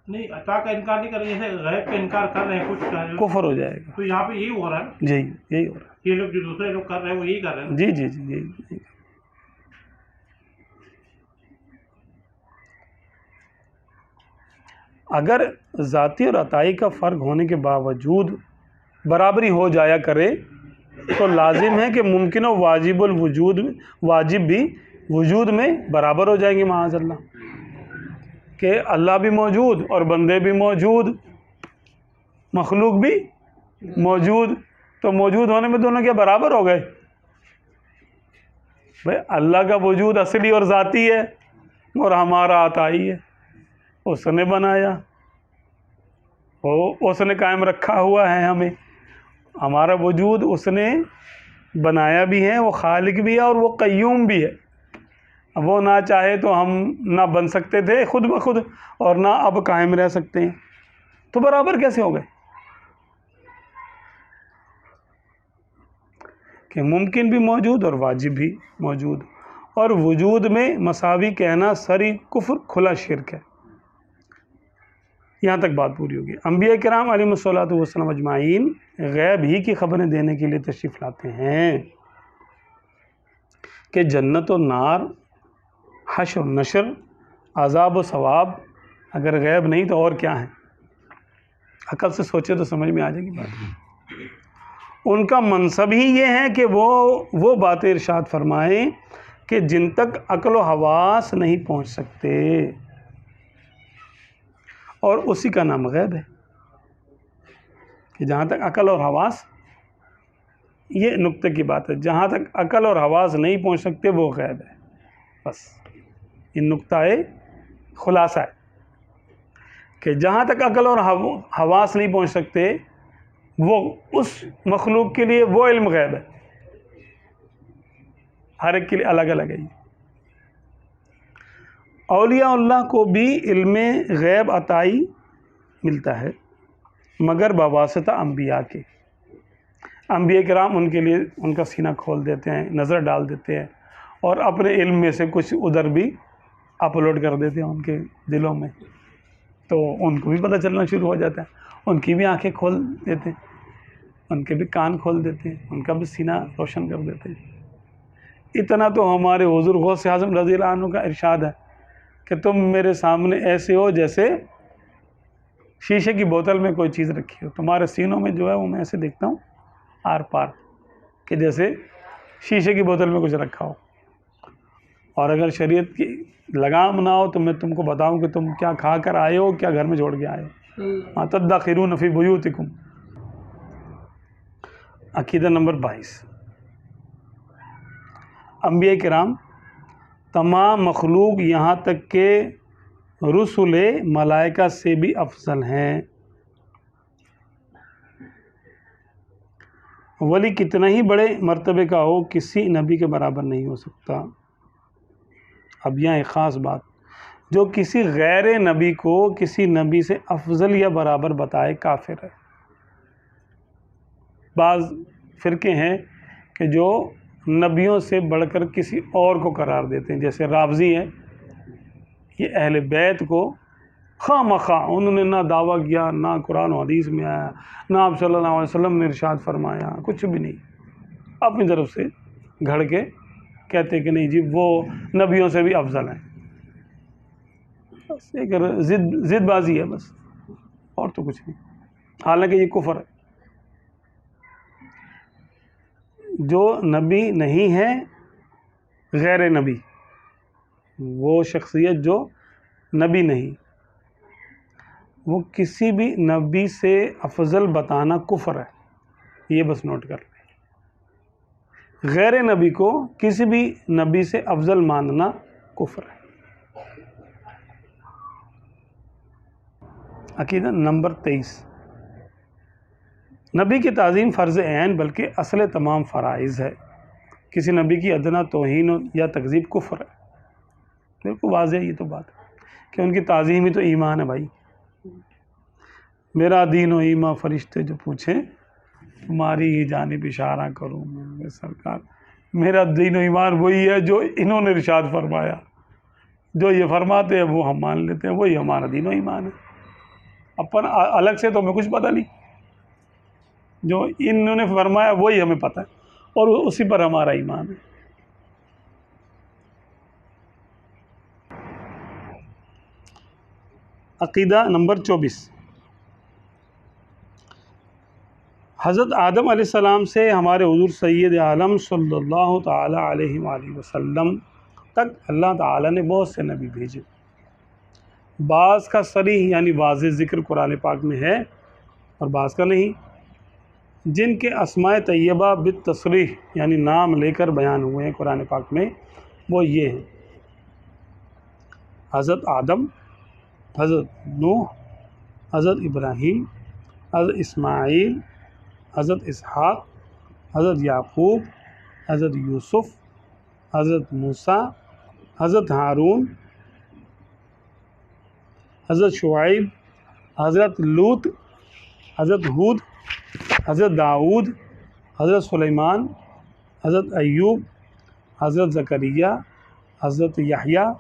نہیں، عطا کا انکار نہیں کر رہے، جیسے غیب کا انکار کر رہے ہیں کچھ کا،
کفر ہو جائے گا۔
تو یہاں پہ یہی ہو رہا ہے،
جی، یہی ہو رہا
یہ لوگ جو دوسرے لوگ کر رہے ہیں وہ یہی کر رہے ہیں۔
ہے، جی جی جی یہی۔ اگر ذاتی اور عطائی کا فرق ہونے کے باوجود برابری ہو جایا کرے تو لازم ہے کہ ممکن و واجب بھی وجود میں برابر ہو جائیں گے معاذ اللہ، کہ اللہ بھی موجود اور بندے بھی موجود، مخلوق بھی موجود، تو موجود ہونے میں دونوں کیا برابر ہو گئے؟ بھائی اللہ کا وجود اصلی اور ذاتی ہے اور ہمارا عطائی ہے، اس نے بنایا، اس نے قائم رکھا ہوا ہے ہمیں، ہمارا وجود اس نے بنایا بھی ہے، وہ خالق بھی ہے اور وہ قیوم بھی ہے، وہ نہ چاہے تو ہم نہ بن سکتے تھے خود بخود اور نہ اب قائم رہ سکتے ہیں، تو برابر کیسے ہو گئے؟ کہ ممکن بھی موجود اور واجب بھی موجود، اور وجود میں مساوی کہنا سری کفر کھلا شرک ہے۔ یہاں تک بات پوری ہوگی۔ انبیاء کرام علیہ الصلوۃ والسلام اجمعین غیب ہی کی خبریں دینے کے لیے تشریف لاتے ہیں کہ جنت و نار، حشر و نشر، عذاب و ثواب اگر غیب نہیں تو اور کیا ہے؟ عقل سے سوچے تو سمجھ میں آ جائے گی بات۔ ان کا منصب ہی یہ ہے کہ وہ باتیں ارشاد فرمائیں کہ جن تک عقل و حواس نہیں پہنچ سکتے، اور اسی کا نام غیب ہے، کہ جہاں تک عقل اور حواس، یہ نقطے کی بات ہے، جہاں تک عقل اور حواس نہیں پہنچ سکتے وہ غیب ہے، بس یہ نقطہ خلاصہ ہے کہ جہاں تک عقل اور حواس نہیں پہنچ سکتے وہ اس مخلوق کے لیے وہ علم غیب ہے، ہر ایک کے لیے الگ الگ ہے۔ اولیاء اللہ کو بھی علم غیب عطائی ملتا ہے مگر بواسطہ انبیاء کے۔ انبیاء کرام ان کے لیے ان کا سینہ کھول دیتے ہیں، نظر ڈال دیتے ہیں اور اپنے علم میں سے کچھ ادھر بھی اپلوڈ کر دیتے ہیں ان کے دلوں میں، تو ان کو بھی پتہ چلنا شروع ہو جاتا ہے، ان کی بھی آنکھیں کھول دیتے ہیں، ان کے بھی کان کھول دیتے ہیں، ان کا بھی سینہ روشن کر دیتے ہیں۔ اتنا تو ہمارے حضور غوث اعظم رضی اللہ عنہ کا ارشاد ہے کہ تم میرے سامنے ایسے ہو جیسے شیشے کی بوتل میں کوئی چیز رکھی ہو، تمہارے سینوں میں جو ہے وہ میں ایسے دیکھتا ہوں آر پار کہ جیسے شیشے کی بوتل میں کچھ رکھا ہو، اور اگر شریعت کی لگام نہ ہو تو میں تم کو بتاؤں کہ تم کیا کھا کر آئے ہو، کیا گھر میں چھوڑ کے آئے ہو۔ ما تدخرون فی بیوتکم۔ عقیدہ نمبر 22، انبیاء کرام تمام مخلوق یہاں تک کہ رسل ملائکہ سے بھی افضل ہیں، ولی کتنا ہی بڑے مرتبے کا ہو کسی نبی کے برابر نہیں ہو سکتا۔ اب یہاں ایک خاص بات، جو کسی غیر نبی کو کسی نبی سے افضل یا برابر بتائے کافر ہے۔ بعض فرقے ہیں کہ جو نبیوں سے بڑھ کر کسی اور کو قرار دیتے ہیں، جیسے رافضی ہیں، یہ اہل بیت کو خواہ مخواہ انہوں نے نہ دعویٰ کیا، نہ قرآن و حدیث میں آیا، نہ آپ صلی اللہ علیہ وسلم نے ارشاد فرمایا، کچھ بھی نہیں، اپنی طرف سے گھڑ کے کہتے کہ نہیں جی وہ نبیوں سے بھی افضل ہیں۔ بس ایک ضد بازی ہے بس، اور تو کچھ نہیں، حالانکہ یہ کفر ہے۔ جو نبی نہیں ہے غیر نبی، وہ شخصیت جو نبی نہیں، وہ کسی بھی نبی سے افضل بتانا کفر ہے، یہ بس نوٹ کر لیں۔ غیر نبی کو کسی بھی نبی سے افضل ماننا کفر ہے۔ عقیدہ نمبر 23، نبی کی تعظیم فرض عین بلکہ اصل تمام فرائض ہے۔ کسی نبی کی ادنا توہین یا تکذیب کفر ہے۔ بالکل واضح ہے یہ تو بات کہ ان کی تعظیم ہی تو ایمان ہے بھائی۔ میرا دین و ایمان فرشتے جو پوچھیں تمہاری ہی جانب اشارہ کروں میں، سرکار میرا دین و ایمان وہی ہے جو انہوں نے ارشاد فرمایا، جو یہ فرماتے ہیں وہ ہم مان لیتے ہیں، وہی ہمارا دین و ایمان ہے۔ اپن الگ سے تو ہمیں کچھ پتہ نہیں، جو انہوں نے فرمایا وہی ہمیں پتہ ہے اور اسی پر ہمارا ایمان ہے۔ عقیدہ نمبر 24، حضرت آدم علیہ السلام سے ہمارے حضور سید عالم صلی اللہ تعالی علیہ وآلہ وسلم تک اللہ تعالی نے بہت سے نبی بھیجے۔ بعض کا صریح یعنی واضح ذکر قرآن پاک میں ہے اور بعض کا نہیں، جن کے اسماء طیبہ بالتصریح یعنی نام لے کر بیان ہوئے ہیں قرآن پاک میں، وہ یہ ہیں: حضرت آدم، حضرت نوح، حضرت ابراہیم، حضرت اسماعیل، حضرت اسحاق، حضرت یعقوب، حضرت یوسف، حضرت موسیٰ، حضرت ہارون، حضرت شعیب، حضرت لوط، حضرت ہود، حضرت داؤد، حضرت سلیمان، حضرت ایوب، حضرت زکریا، حضرت یحییٰ،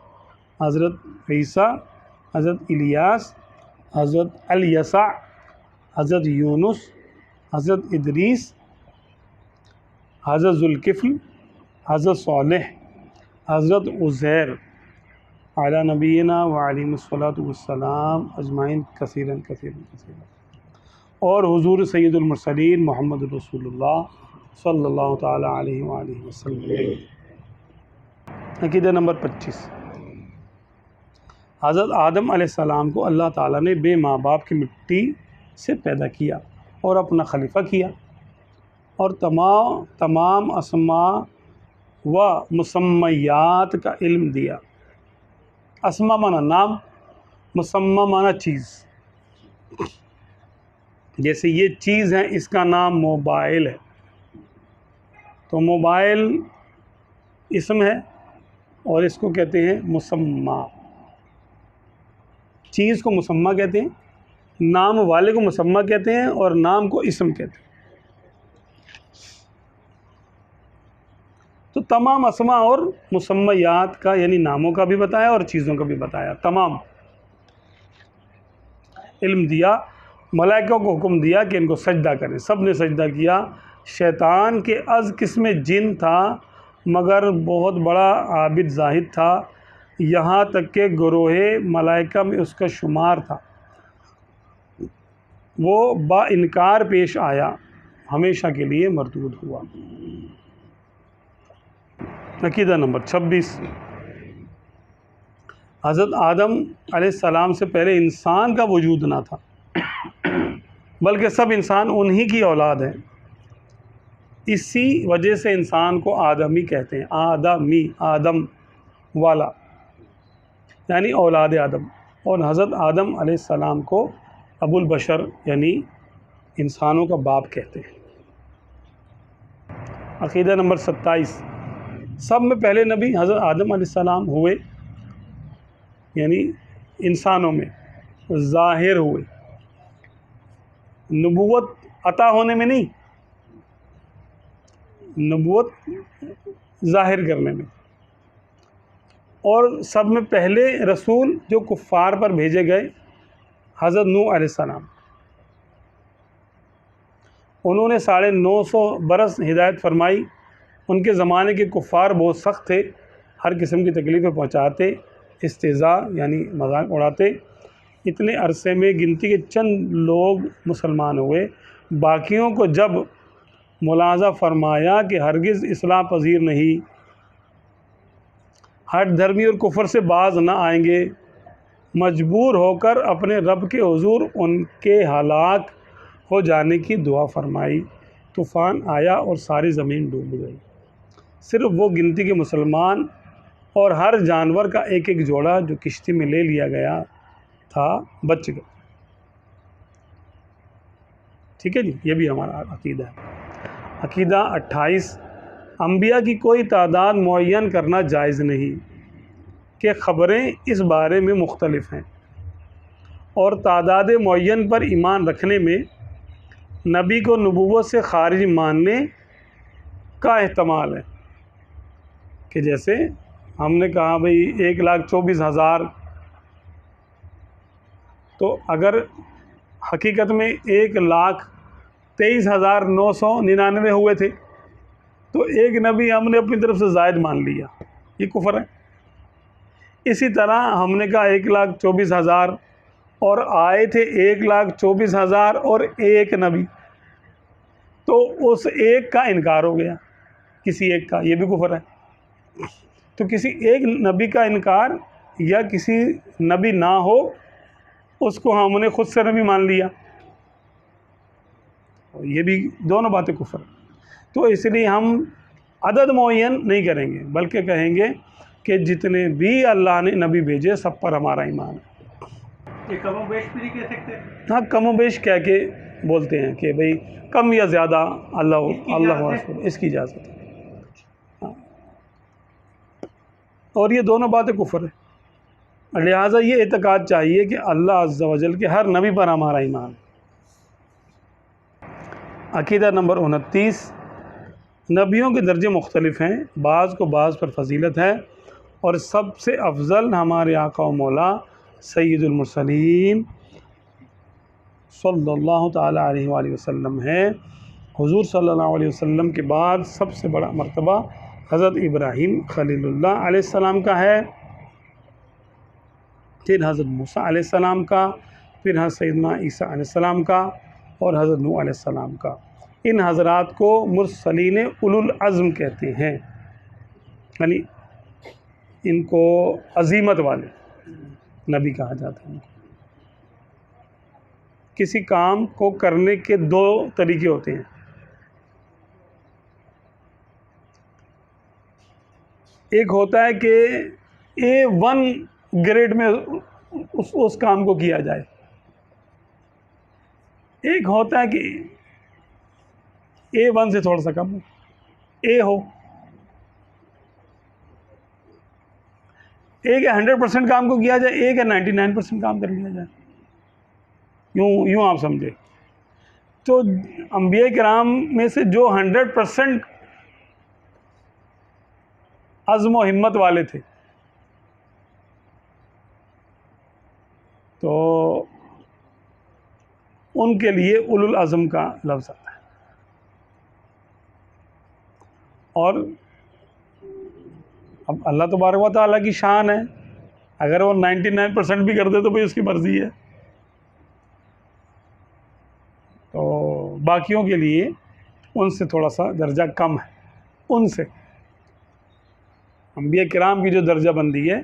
حضرت عیسیٰ، حضرت الیاس، حضرت الیسع، حضرت یونس، حضرت ادریس، حضرت ذوالکفل، حضرت صالح، حضرت عزیر علی نبینا وعلیہ الصلاۃ والسلام اجمعین کثیراً کثیراً کثیراً، اور حضور سید المرسلین محمد رسول اللہ صلی اللہ تعالی علیہ وآلہ وسلم۔ عقیدہ نمبر 25، حضرت آدم علیہ السلام کو اللہ تعالیٰ نے بے ماں باپ کی مٹی سے پیدا کیا اور اپنا خلیفہ کیا، اور تمام اسماء و مسمیات کا علم دیا۔ اسما مانا نام، مسمہ مانا چیز. جیسے یہ چیز ہے، اس کا نام موبائل ہے، تو موبائل اسم ہے اور اس کو کہتے ہیں مسمہ. چیز کو مسمہ کہتے ہیں، نام والے کو مسمہ کہتے ہیں اور نام کو اسم کہتے ہیں. تو تمام اسماء اور مسمیات کا یعنی ناموں کا بھی بتایا اور چیزوں کا بھی بتایا. تمام علم دیا، ملائکہ کو حکم دیا کہ ان کو سجدہ کریں، سب نے سجدہ کیا. شیطان کے از قسم جن تھا مگر بہت بڑا عابد زاہد تھا، یہاں تک کہ گروہ ملائکہ میں اس کا شمار تھا. وہ با انکار پیش آیا، ہمیشہ کے لیے مردود ہوا. عقیدہ نمبر 26. حضرت آدم علیہ السلام سے پہلے انسان کا وجود نہ تھا، بلکہ سب انسان انہی کی اولاد ہیں. اسی وجہ سے انسان کو آدمی کہتے ہیں. آدمی، آدم والا یعنی اولاد آدم. اور حضرت آدم علیہ السلام کو ابو البشر یعنی انسانوں کا باپ کہتے ہیں. عقیدہ نمبر 27. سب میں پہلے نبی حضرت آدم علیہ السلام ہوئے، یعنی انسانوں میں ظاہر ہوئے، نبوت عطا ہونے میں نہیں، نبوت ظاہر کرنے میں. اور سب میں پہلے رسول جو کفار پر بھیجے گئے حضرت نوح علیہ السلام. انہوں نے 950 برس ہدایت فرمائی. ان کے زمانے کے کفار بہت سخت تھے، ہر قسم کی تکلیفیں پہنچاتے، استہزاء یعنی مذاق اڑاتے. اتنے عرصے میں گنتی کے چند لوگ مسلمان ہوئے. باقیوں کو جب ملاحظہ فرمایا کہ ہرگز اصلاح پذیر نہیں، ہٹ دھرمی اور کفر سے باز نہ آئیں گے، مجبور ہو کر اپنے رب کے حضور ان کے ہلاک ہو جانے کی دعا فرمائی. طوفان آیا اور ساری زمین ڈوب گئی. صرف وہ گنتی کے مسلمان اور ہر جانور کا ایک ایک جوڑا جو کشتی میں لے لیا گیا تھا بچ گئے. ٹھیک ہے جی، یہ بھی ہمارا عقیدہ ہے. عقیدہ 28. انبیاء کی کوئی تعداد معین کرنا جائز نہیں کہ خبریں اس بارے میں مختلف ہیں، اور تعداد معین پر ایمان رکھنے میں نبی کو نبوت سے خارج ماننے کا احتمال ہے. کہ جیسے ہم نے کہا بھئی 1,24,000، تو اگر حقیقت میں 1,23,999 ہوئے تھے تو ایک نبی ہم نے اپنی طرف سے زائد مان لیا، یہ کفر ہے. اسی طرح ہم نے کہا 1,24,000 اور آئے تھے 1,24,000 اور ایک نبی، تو اس ایک کا انکار ہو گیا، کسی ایک کا، یہ بھی کفر ہے. تو کسی ایک نبی کا انکار یا کسی نبی نہ ہو اس کو ہم نے خود سے نبی مان لیا، یہ بھی دونوں باتیں کفر. تو اس لیے ہم عدد معین نہیں کریں گے، بلکہ کہیں گے کہ جتنے بھی اللہ نے نبی بھیجے سب پر ہمارا ایمان ہے.
یہ کم و بیش بھی کہہ سکتے ہیں.
ہاں، کم و بیش کہہ کے بولتے ہیں کہ بھئی کم یا زیادہ اللہ ورسول، اس کی اجازت ہے. اور یہ دونوں باتیں کفر ہے. لہٰذا یہ اعتقاد چاہیے کہ اللہ عز و جل کے ہر نبی پر ہمارا ایمان ہے. عقیدہ نمبر 29. نبیوں کے درجے مختلف ہیں، بعض کو بعض پر فضیلت ہے، اور سب سے افضل ہمارے آقا و مولا سید المرسلین صلی اللہ تعالیٰ علیہ وآلہ وسلم ہے. حضور صلی اللہ علیہ وسلم کے بعد سب سے بڑا مرتبہ حضرت ابراہیم خلیل اللہ علیہ السلام کا ہے، پھر حضرت موسیٰ علیہ السلام کا، پھر حضرت سیدنا عیسیٰ علیہ السلام کا، اور حضرت نوح علیہ السلام کا. ان حضرات کو مرسلین اولو العزم کہتے ہیں، یعنی ان کو عظیمت والے نبی کہا جاتا ہے. کسی کام کو کرنے کے دو طریقے ہوتے ہیں. ایک ہوتا ہے کہ A1 گریڈ میں اس کام کو کیا جائے. ایک ہوتا ہے کہ A1 سے تھوڑا سا کم ہو, A ہو. ایک ہے 100% کام کو کیا جائے, ایک ہے 99% کام کر لیا جائے. یوں آپ سمجھے. تو انبیاء کرام میں سے جو 100% عزم و ہمت والے تھے, تو ان کے لیے اولو العزم کا لفظ آتا ہے. اور اب اللہ تبارک و تعالیٰ کی شان ہے, اگر وہ 99% بھی کر دے تو بھئی اس کی مرضی ہے. تو باقیوں کے لیے ان سے تھوڑا سا درجہ کم ہے. ان سے انبیاء کرام کی جو درجہ بندی ہے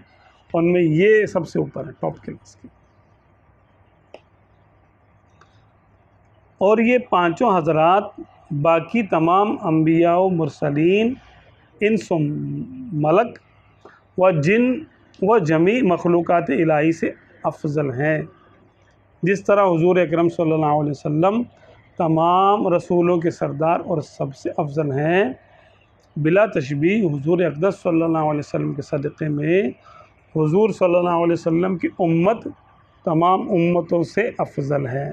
ان میں یہ سب سے اوپر ہے, ٹاپ کلاس کی. اور یہ پانچوں حضرات باقی تمام انبیاء و مرسلین, انس و ملک و جن و جمیع مخلوقات الہی سے افضل ہیں. جس طرح حضور اکرم صلی اللہ علیہ وسلم تمام رسولوں کے سردار اور سب سے افضل ہیں, بلا تشبیہ حضور اقدس صلی اللہ علیہ وسلم کے صدقے میں حضور صلی اللہ علیہ وسلم کی امت تمام امتوں سے افضل ہے.